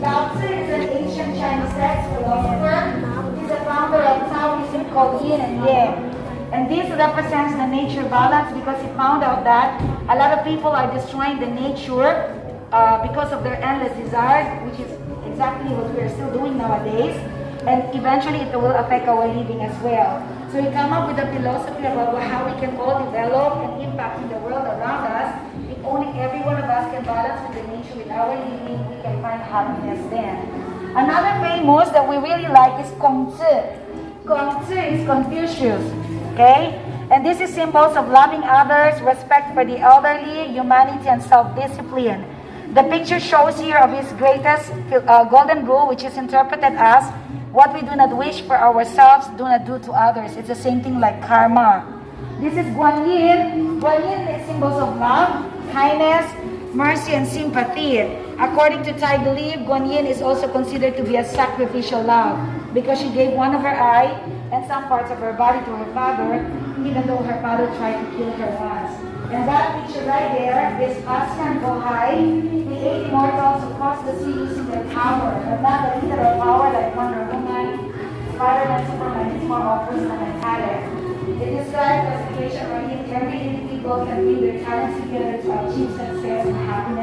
Lao Tzu is an ancient Chinese text philosopher. He's the founder of Taoism called Yin and Yang. And this represents the nature balance because he found out that a lot of people are destroying the nature because of their endless desires, which is exactly what we are still doing nowadays. And eventually it will affect our living as well. So we come up with a philosophy about how we can all develop and impact in the world around us. If only every one of us can balance with the nature with our living, we can find happiness then. Another famous that we really like is Kong Tzu. Kong Tzu is Confucius. Okay? And this is symbols of loving others, respect for the elderly, humanity, and self-discipline. The picture shows here of his greatest golden rule, which is interpreted as what we do not wish for ourselves, do not do to others. It's the same thing like karma. This is Guan Yin. Guan Yin is symbols of love, kindness, mercy, and sympathy. According to Thai belief, Guan Yin is also considered to be a sacrificial love because she gave one of her eye and some parts of her body to her father, even though her father tried to kill her once. And that picture right there is Asya and Bohai, the 8 immortals who crossed the sea using their power, but not the literal power like Wonder Woman, Spider-Man, Superman, is more obvious than metallic. It describes a situation where every individual can bring their talents together to achieve success and happiness.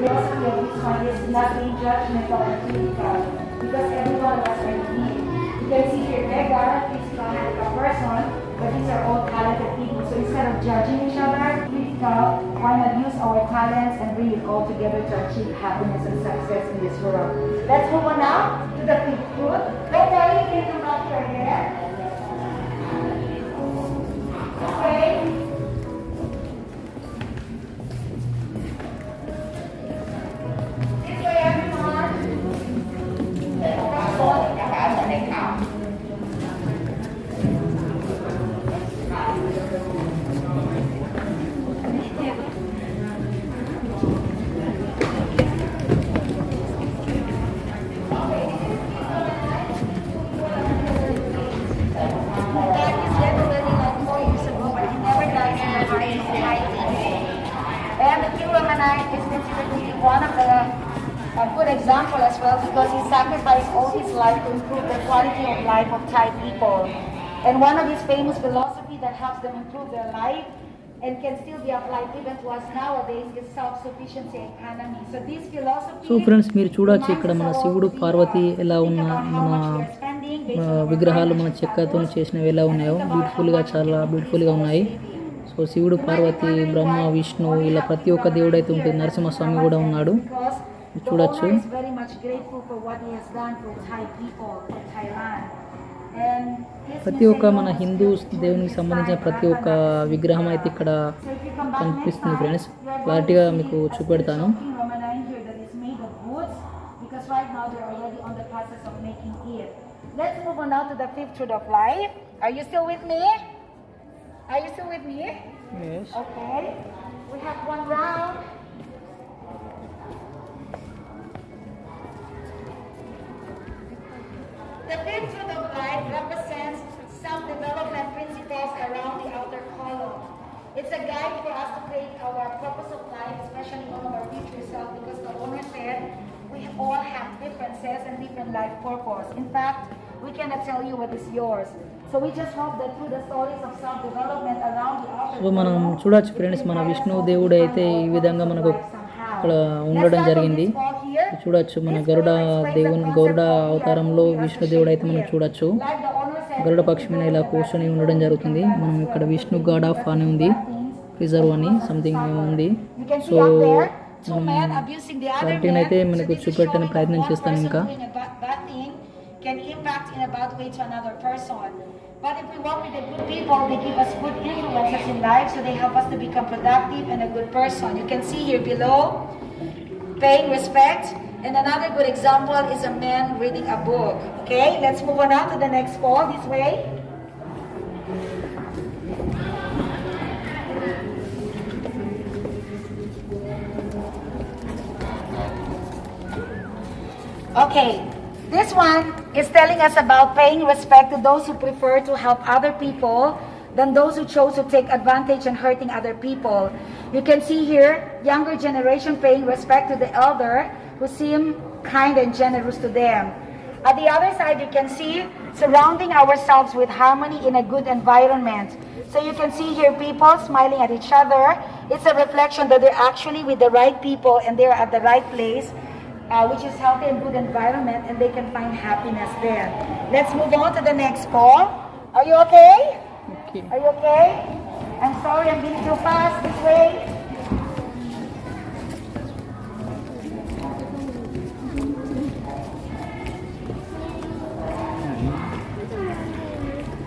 philosophy of this one is not being judgmental or critical, because everyone has their need. You can see here, beggar, physical handicap person, but these are all talented people. So instead of judging each other, critical, why not use our talents and bring it all together to achieve happiness and success in this world? Let's move on now to the fifth truth. Don't worry, you can come back right there. Okay. This way, everyone. นะคะสวัสดีค่ะ That is yet already like 4 years ago, but he never dies in the heart of society. And the King Romanite is considered to be one of the a good example as well, because he sacrificed all his life to improve the quality of life of Thai people. And one of his famous philosophy that helps them improve their life and can still be applied even to us nowadays is self-sufficiency economy. So this philosophy. So friends మీరు చూడొచ్చు ఇక్కడ మన శివుడు పార్వతి ఎలా ఉన్న మన విగ్రహాలు మన చెక్కతో చేసినవి ఎలా ఉన్నాయో బ్యూటిఫుల్గా చాలా బ్యూటిఫుల్గా ఉన్నాయి. సో శివుడు పార్వతి బ్రహ్మ విష్ణు ఇలా ప్రతి ఒక్క దేవుడు అయితే ఉంటుంది. నరసింహస్వామి కూడా ఉన్నాడు చూడొచ్చు. ప్రతి ఒక్క మన హిందూ దేవునికి సంబంధించిన ప్రతి ఒక్క విగ్రహం అయితే ఇక్కడ కనిపిస్తుంది ఫ్రెండ్స్. క్లారిటీగా మీకు చూపెడతాను. Let's move on now to the fifth truth of life. Are you still with me? Are you still with me? Yes. Okay. We have one round. The fifth truth of life represents self-development principles around the outer column. It's a guide for us to create our purpose of life, especially one of our future self, because the owner said we all have differences and different life purpose. In fact, we cannot tell you what is yours. So we just hope that through the stories of self-development around the outer so మనం చూడొచ్చు friends, మన విష్ణు దేవుడు అయితే ఈ విధంగా మనకు ఇక్కడ ఉండడం జరిగింది. చూడొచ్చు మన గరుడ అవతారంలో విష్ణు దేవుడు అయితే మనం చూడొచ్చు. గరుడ పక్షి మీద ఇలా కూర్చొని ఉండడం జరుగుతుంది. మనం ఇక్కడ విష్ణు గాడ్ ఆఫ్ అని ఉంది, ప్రిజర్వ్ అని సంథింగ్ ఉంది. సో వాటిని అయితే మనకు చూపెట్టని ప్రయత్నం చేస్తాను ఇంకా. can impact in a bad way to another person. But if we work with the good people, they give us good influences in life, so they help us to become productive and a good person. You can see here below, paying respect. And another good example is a man reading a book. Okay, let's move on now to the next poll this way. Okay, this one is telling us about paying respect to those who prefer to help other people than those who chose to take advantage and hurting other people. You can see here, younger generation paying respect to the elder who seem kind and generous to them. At the other side, you can see surrounding ourselves with harmony in a good environment. So you can see here people smiling at each other. It's a reflection that they're actually with the right people and they're at the right place, which is healthy and good environment, and they can find happiness there. Let's move on to the next call. Are you okay? Okay. Are you okay? I'm sorry, I'm being too fast. This way.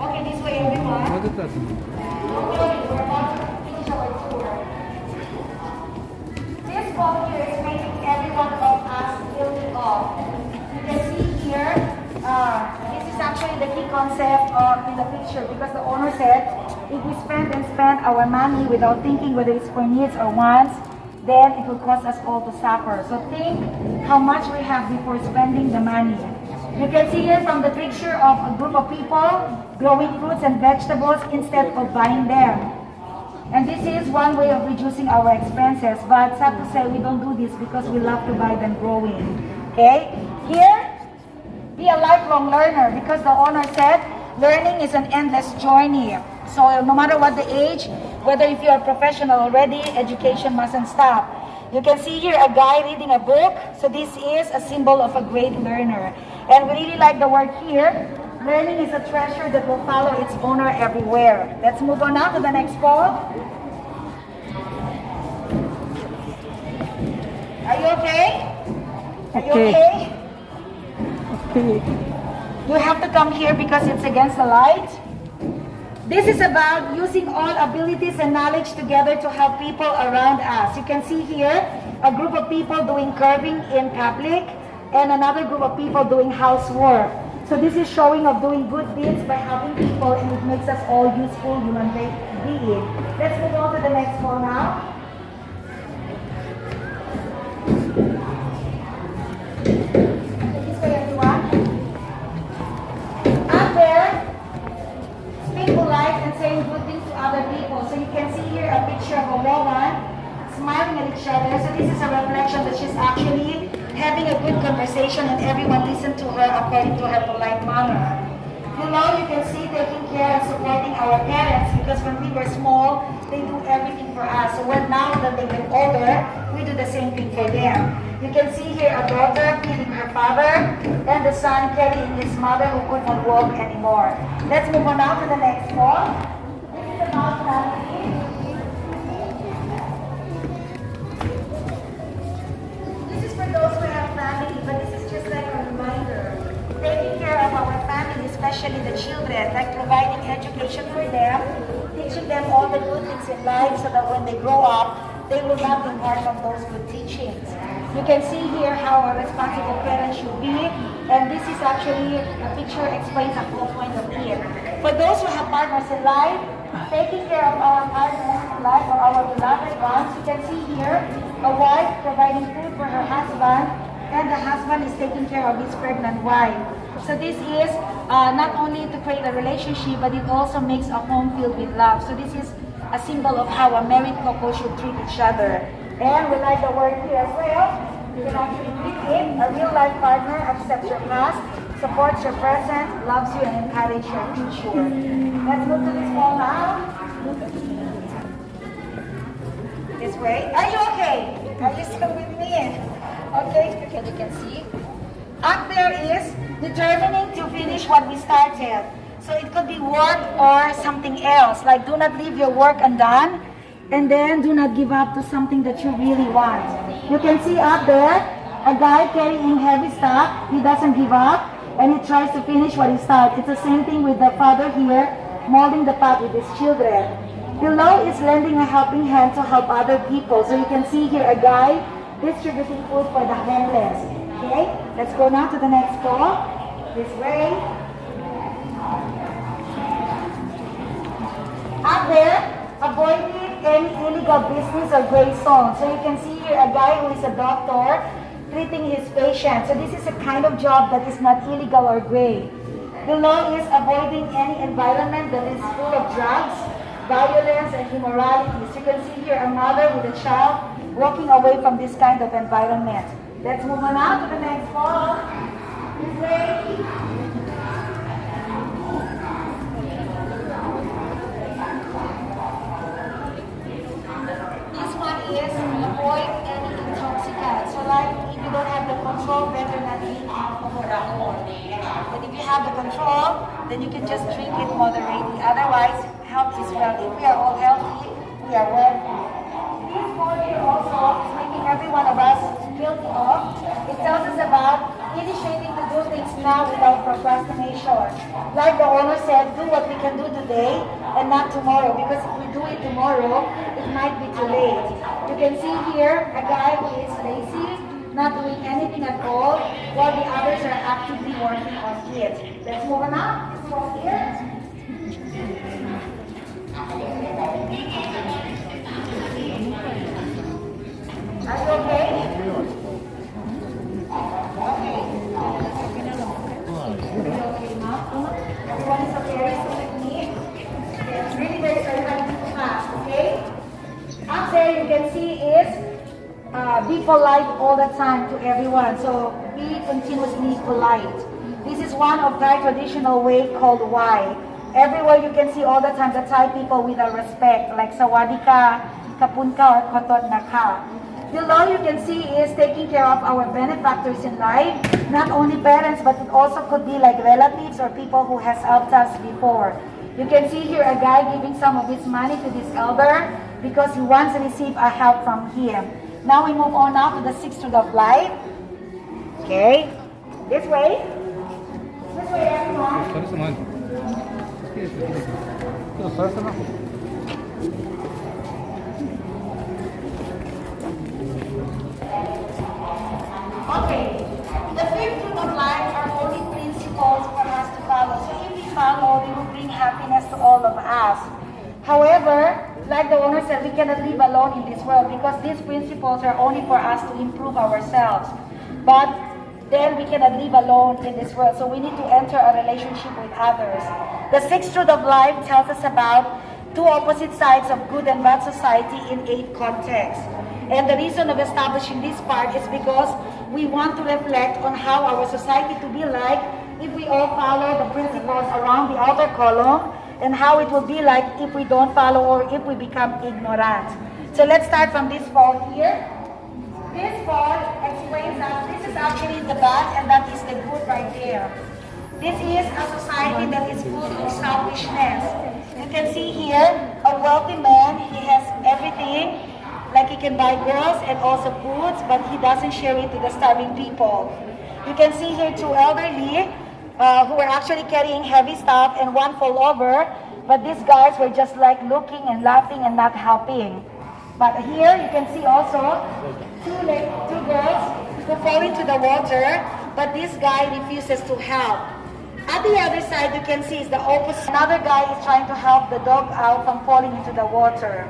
Okay, this way, everyone. What is that? We're about to finish our tour. This call here is making everyone of us feeling off. You can see here, this is actually the key concept in the picture, because the owner said, if we spend our money without thinking whether it's for needs or wants, then it will cause us all to suffer. So think how much we have before spending the money. You can see here from the picture of a group of people growing fruits and vegetables instead of buying them. And this is one way of reducing our expenses, but sad to say we don't do this because we love to buy them growing. Okay? Here, be a lifelong learner, because the owner said learning is an endless journey. So no matter what the age, whether if you are professional already, education mustn't stop. You can see here a guy reading a book. So this is a symbol of a great learner. And we really like the word here. Learning is a treasure that will follow its owner everywhere. Let's move on now to the next poll. Are you okay? Are you okay? You have to come here because it's against the light. This is about using all abilities and knowledge together to help people around us. You can see here a group of people doing curving in public and another group of people doing housework. So this is showing of doing good deeds by helping people, and it makes us all useful human beings. Let's move on to the next one now. This way, everyone. Up there, speak polite and saying good things to other people. So you can see here a picture of a woman smiling at each other. So this is a reflection that she's actually having a good conversation and everyone listened to her according to her polite manner. Below you can see taking care and supporting our parents, because when we were small, they do everything for us. So when now that they get older, we do the same thing for them. You can see here a daughter feeding her father and the son carrying his mother who could not walk anymore. Let's move on now to the next one. This is about family. For those who have family, but this is just like a reminder. Taking care of our family, especially the children, like providing education for them, teaching them all the good things in life so that when they grow up, they will not depart from those good teachings. You can see here how a responsible parent should be, and this is actually a picture explains the whole point of it. For those who have partners in life, taking care of our partners in life or our beloved ones, you can see here a wife providing food for her husband, and the husband is taking care of his pregnant wife. So this is not only to create a relationship, but it also makes a home filled with love. So this is a symbol of how a married couple should treat each other. And we like the word here as well. You can actually read it. A real life partner accepts your past, supports your present, loves you, and encourages your future. Let's move to this wall now. This way. Are you okay? Are you still with me? Okay, you can see. Up there is determining to finish what we started. So it could be work or something else. Like do not leave your work undone, and then do not give up to something that you really want. You can see up there a guy carrying heavy stuff. He doesn't give up, and he tries to finish what he started. It's the same thing with the father here, molding the path with his children. Below is lending a helping hand to help other people. So you can see here a guy distributing food for the homeless. Okay, let's go now to the next floor. This way. Up there, avoiding any illegal business or gray zone. So you can see here a guy who is a doctor treating his patients. So this is a kind of job that is not illegal or gray. Below is avoiding any environment that is full of drugs, violence, and immorality. So you can see here a mother with a child walking away from this kind of environment. Let's move on now to the next floor. This way. This one is avoid any intoxicants. So like if you don't have the control, better not drink alcohol at all. But if you have the control, then you can just drink it moderately. Otherwise, health is wealth. If we are all healthy, we are wealthy. This one here also is making every one of us guilty of. It tells us about initiating to do things now without procrastination. Like the owner said, do what we can do today and not tomorrow, because if we do it tomorrow, it might be too late. You can see here a guy who is lazy, not doing anything at all, while the others are actively working on it. Let's move on now. This one here. Are you okay? Okay. Everyone is okay. Listen with me. It's really very fast, okay? Up there you can see is be polite all the time to everyone. So be continuously polite. This is one of Thai traditional way called why. Everywhere you can see all the time the Thai people with a respect, like sawadika, kapunka, or kotot naka. Below you can see is taking care of our benefactors in life, not only parents, but it also could be like relatives or people who has helped us before. You can see here a guy giving some of his money to this elder because he wants to receive a help from him. Now we move on now to the sixth truth of life. Okay, this way. This way, everyone. Okay, the fifth truth of life are only principles for us to follow. So if we follow, they will bring happiness to all of us. However, like the owner said, we cannot live alone in this world because these principles are only for us to improve ourselves. But then we cannot live alone in this world. So we need to enter a relationship with others. The sixth truth of life tells us about two opposite sides of good and bad society in 8 contexts. And the reason of establishing this part is because we want to reflect on how our society to be like if we all follow the principles around the outer column, and how it will be like if we don't follow or if we become ignorant. So let's start from this part here. This part explains that this is actually the bad and that is the good right there. This is a society that is full of selfishness. You can see here a wealthy man, he has everything, like he can buy girls and also foods, but he doesn't share it to the starving people. You can see here 2 elderly who were actually carrying heavy stuff and one fell over, but these guys were just like looking and laughing and not helping. But here you can see also two girls who fall into the water, but this guy refuses to help. At the other side you can see is the opposite. Another guy is trying to help the dog out from falling into the water.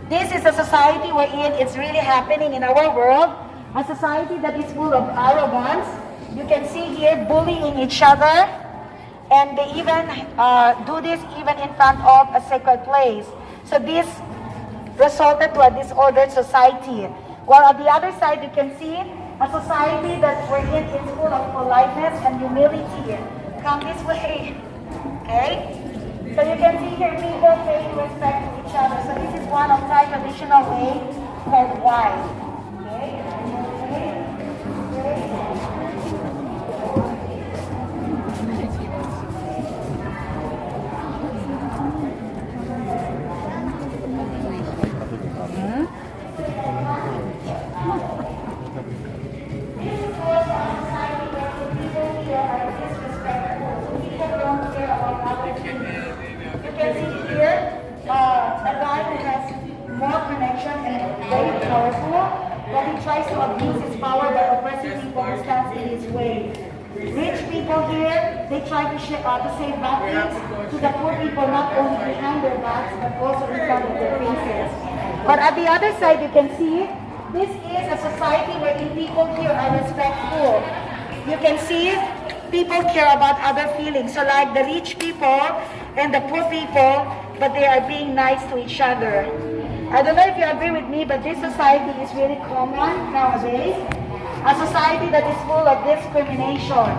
This is a society wherein it's really happening in our world, a society that is full of arrogance. You can see here bullying each other, and they even do this even in front of a sacred place. So this resulted to a disordered society. While at the other side you can see a society that wherein it's full of politeness and humility. Come this way, okay? So you can see here people paying respect to each other. So this is one of Thai traditional way called wise. Okay? Tries to abuse his power by oppressing people who stands in his way. Rich people here, they try to say bad things to the poor people, not only behind their backs, but also in front of their faces. But at the other side, you can see, this is a society where people here are respectful. You can see people care about other feelings. So like the rich people and the poor people, but they are being nice to each other. I don't know if you agree with me, but this society is really common nowadays. A society that is full of discrimination.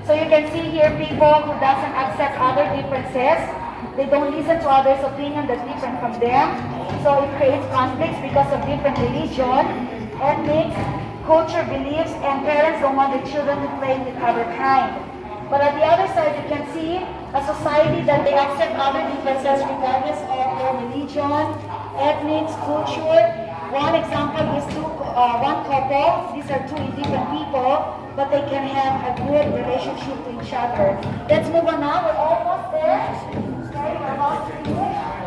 So you can see here people who doesn't accept other differences. They don't listen to others' opinion that's different from them. So it creates conflicts because of different religion, ethnic, culture, beliefs, and parents don't want their children to play with other kind. But at the other side, you can see a society that they accept other differences regardless of their religion, ethnic, culture. One example is one couple. These are 2 different people, but they can have a good relationship to each other. Let's move on now. We're almost there. Okay, we're about to finish.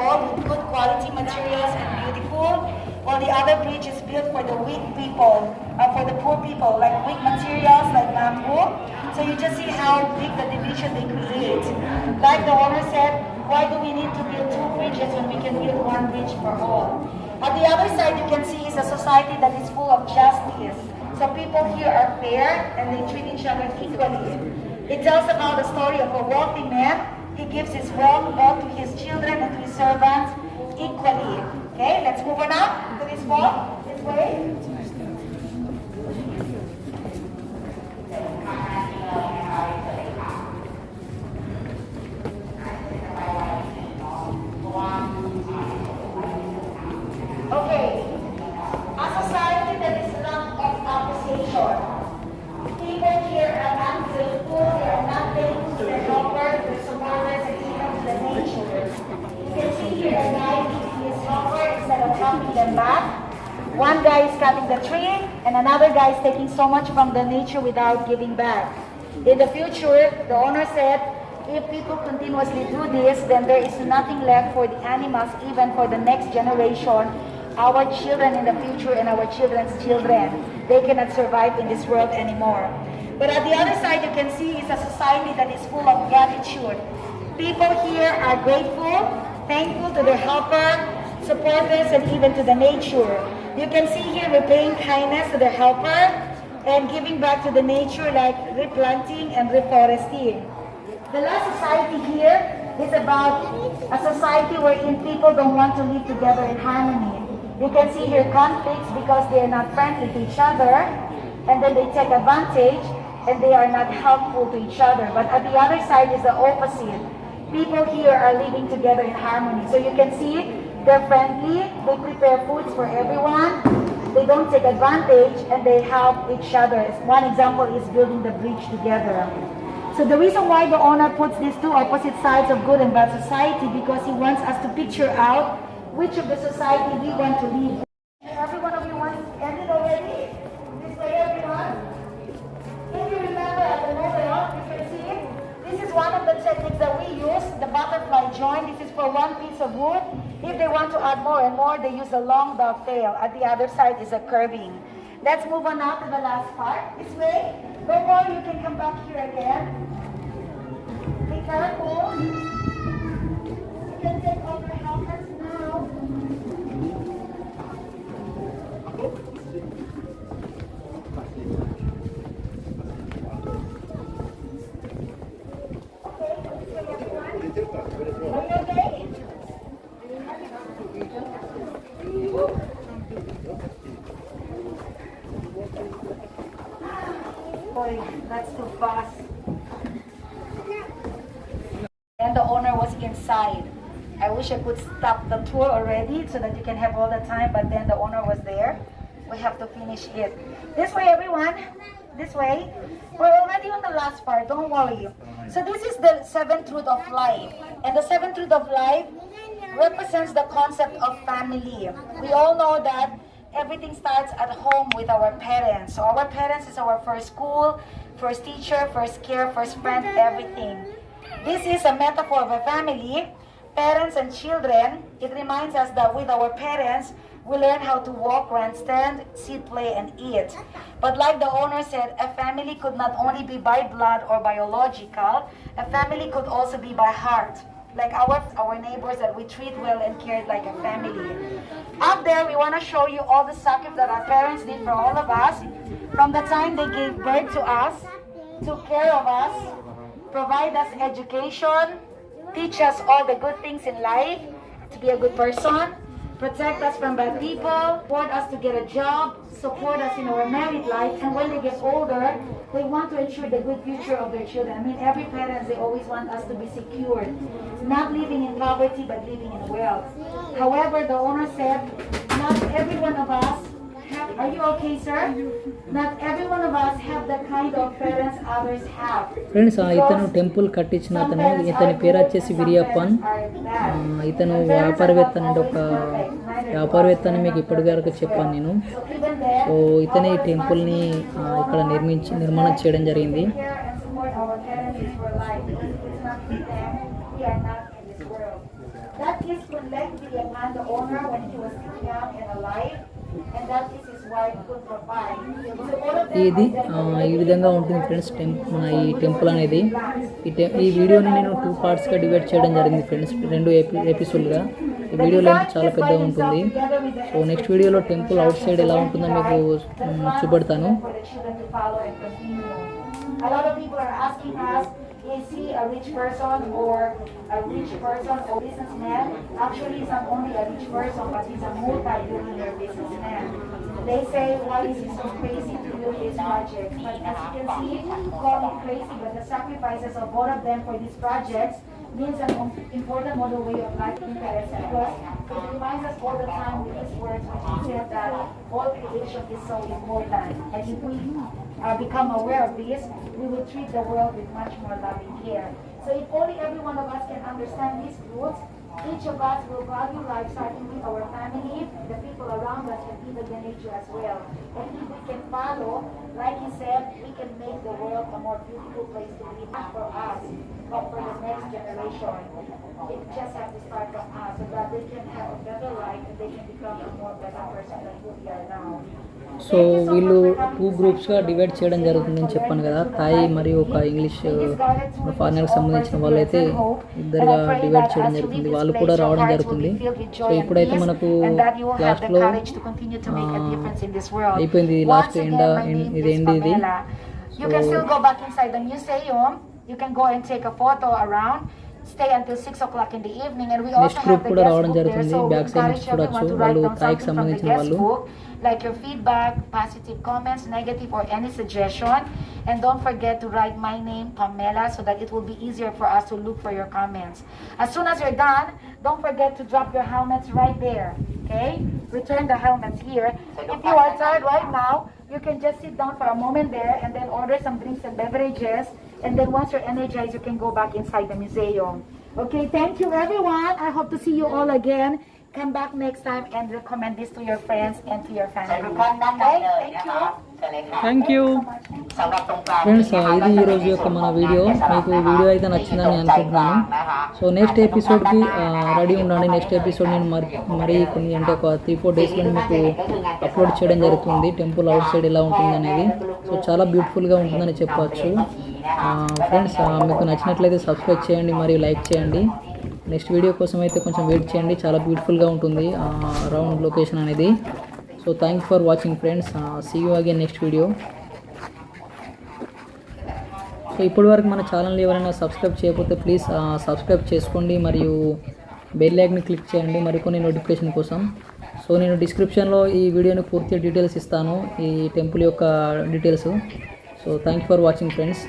With good quality materials and beautiful, while the other bridge is built for the weak people, for the poor people, like weak materials like bamboo. So you just see how big the division they create. Like the owner said, why do we need to build 2 bridges when we can build 1 bridge for all? On the other side, you can see is a society that is full of justice. So people here are fair and they treat each other equally. It tells about the story of a wealthy man. He gives his wealth both to his children and to his servants. equally. Okay, let's move on up to this wall, this way. Okay, a society that is not of opposition. People here are not grateful, they are not thankful to the helper, to the supporters, and even to the nature. You can see here a guy giving his helper instead of helping them back. One guy is cutting the tree, and another guy is taking so much from the nature without giving back. In the future, the owner said, if people continuously do this, then there is nothing left for the animals, even for the next generation, our children in the future and our children's children. They cannot survive in this world anymore. But at the other side, you can see is a society that is full of gratitude. People here are grateful, thankful to their helper, supporters, and even to the nature. You can see here repaying kindness to their helper and giving back to the nature like replanting and reforesting. The last society here is about a society wherein people don't want to live together in harmony. You can see here conflicts because they are not friendly to each other, and then they take advantage and they are not helpful to each other. But at the other side is the opposite. People here are living together in harmony. So you can see they're friendly, they prepare foods for everyone, they don't take advantage, and they help each other. One example is building the bridge together. So the reason why the owner puts these two opposite sides of good and bad society, because he wants us to picture out which of the society we want to live. Every one of you wants to end it already? This way, everyone? If you remember at the moment, you can see, this is one of the techniques that we use, the butterfly joint. This is for one piece of wood. If they want to add more and more, they use a long dovetail. At the other side is a curving. Let's move on now to the last part. This way. No more, you can come back here again. Be careful. You can take off your helmets now. Okay, this way everyone. Are you okay? Boy, that's too fast. And the owner was inside. I wish I could stop the tour already so that you can have all the time, but then the owner was there. We have to finish it. This way, everyone. This way. We're already on the last part, don't worry. So this is the seventh truth of life. And the seventh truth of life represents the concept of family. We all know that everything starts at home with our parents. So our parents is our first school, first teacher, first care, first friend, everything. This is a metaphor of a family, parents and children. It reminds us that with our parents, we learn how to walk, run, stand, sit, play, and eat. But like the owner said, a family could not only be by blood or biological, a family could also be by heart. Like our neighbors that we treat well and cared like a family. Up there, we want to show you all the sacrifice that our parents did for all of us. From the time they gave birth to us, took care of us, provide us education, teach us all the good things in life, to be a good person, protect us from bad people, support us to get a job, support us in our married life, and when they get older, they want to ensure the good future of their children. I mean, every parent, they always want us to be secured, not living in poverty, but living in wealth. However, the owner said, not every one of us have, are you okay, sir? Not every one of us have the kind of parents others have. Friends ఇతను temple కట్టించిన అతను, ఇతని పేరు వచ్చేసి విరియప్పన్. ఇతను వ్యాపారవేత్త అంటే ఒక వ్యాపారవేత్త అని మీకు ఇప్పటివరకు చెప్పాను నేను. సో ఇతనే ఈ టెంపుల్ని ఇక్కడ నిర్మాణం చేయడం జరిగింది. That is collectively upon the owner when he was young and alive, and that is his wife could provide. ఇది ఈ విధంగా ఉంటుంది ఫ్రెండ్స్ మన ఈ టెంపుల్ అనేది. ఈ వీడియోని నేను 2 పార్ట్స్గా డివైడ్ చేయడం జరిగింది ఫ్రెండ్స్, 2 ఎపిసోడ్గా. ఈ వీడియో లెంత్ చాలా పెద్దగా ఉంటుంది. సో నెక్స్ట్ వీడియోలో టెంపుల్ అవుట్ సైడ్ ఎలా ఉంటుందో మీకు చూపెడతాను. A lot of people are asking us is he a rich person or businessman? Actually, he's not only a rich person, but he's a multi-billionaire businessman. They say, why is he so crazy to build this project? But as you can see, call him crazy, but the sacrifices of both of them for these projects means an important model way of life in Paris, because it reminds us all the time with his words when he said that all creation is so important. And if we become aware of this, we will treat the world with much more loving care. So if only every one of us can understand these truths, each of us will value life starting with our family, the people around us, and even the nature as well. And if we can follow, like he said, we can make the world a more beautiful place to live, not for us, but for the next generation. It just has to start from us so that they can have a better life and they can become a more better person than who we are now. So వీళ్ళు 2 గ్రూప్స్గా divide చేయడం జరుగుతుందని చెప్పాను కదా, Thai మరియు ఒక English ఫారినర్కి సంబంధించిన వాళ్ళైతే ఇద్దరుగా divide చేయడం జరుగుతుంది. వాళ్ళు కూడా రావడం జరుగుతుంది. సో ఇప్పుడైతే మనకు లాస్ట్లో అయిపోయింది, లాస్ట్ ఇది ఎండ్ ఇది. You can still go back inside the museum. You can go and take a photo around. Stay until 6 o'clock in the evening, and we also have the guest book there, so we encourage everyone to write down something from the guest book, like your feedback, positive comments, negative, or any suggestion. And don't forget to write my name, Pamela, so that it will be easier for us to look for your comments. As soon as you're done, don't forget to drop your helmets right there, okay? Return the helmets here. If you are tired right now, you can just sit down for a moment there and then order some drinks and beverages. And then once you're energized, you can go back inside the museum. Okay, thank you everyone. I hope to see you all again. Come back next time and recommend this to your friends and to your family. Okay, thank you. Thank you friends, ఇది ఈరోజు యొక్క మన video. మీకు video అయితే నచ్చిందని అనుకుంటున్నాను. So next ఎపిసోడ్కి ready ఉండండి. Next episode నేను మరి కొన్ని అంటే ఒక 3-4 డేస్లో మీకు అప్లోడ్ చేయడం జరుగుతుంది. టెంపుల్ అవుట్ సైడ్ ఎలా ఉంటుంది అనేది. సో చాలా బ్యూటిఫుల్గా ఉంటుందని చెప్పవచ్చు. ఫ్రెండ్స్, మీకు నచ్చినట్లయితే సబ్స్క్రైబ్ చేయండి మరియు లైక్ చేయండి. నెక్స్ట్ వీడియో కోసం అయితే కొంచెం వెయిట్ చేయండి. చాలా బ్యూటిఫుల్గా ఉంటుంది రౌండ్ లొకేషన్ అనేది. So thank you for watching friends. See you again next video. సో ఇప్పటి వరకు మన ఛానల్ ఎవరైనా సబ్స్క్రైబ్ చేయకపోతే ప్లీజ్ సబ్స్క్రైబ్ చేసుకోండి మరియు బెల్ ఐకాన్ని క్లిక్ చేయండి మరికొన్ని నోటిఫికేషన్ కోసం. సో నేను డిస్క్రిప్షన్లో ఈ వీడియోని పూర్తి డీటెయిల్స్ ఇస్తాను, ఈ టెంపుల్ యొక్క details. So thank you for watching friends.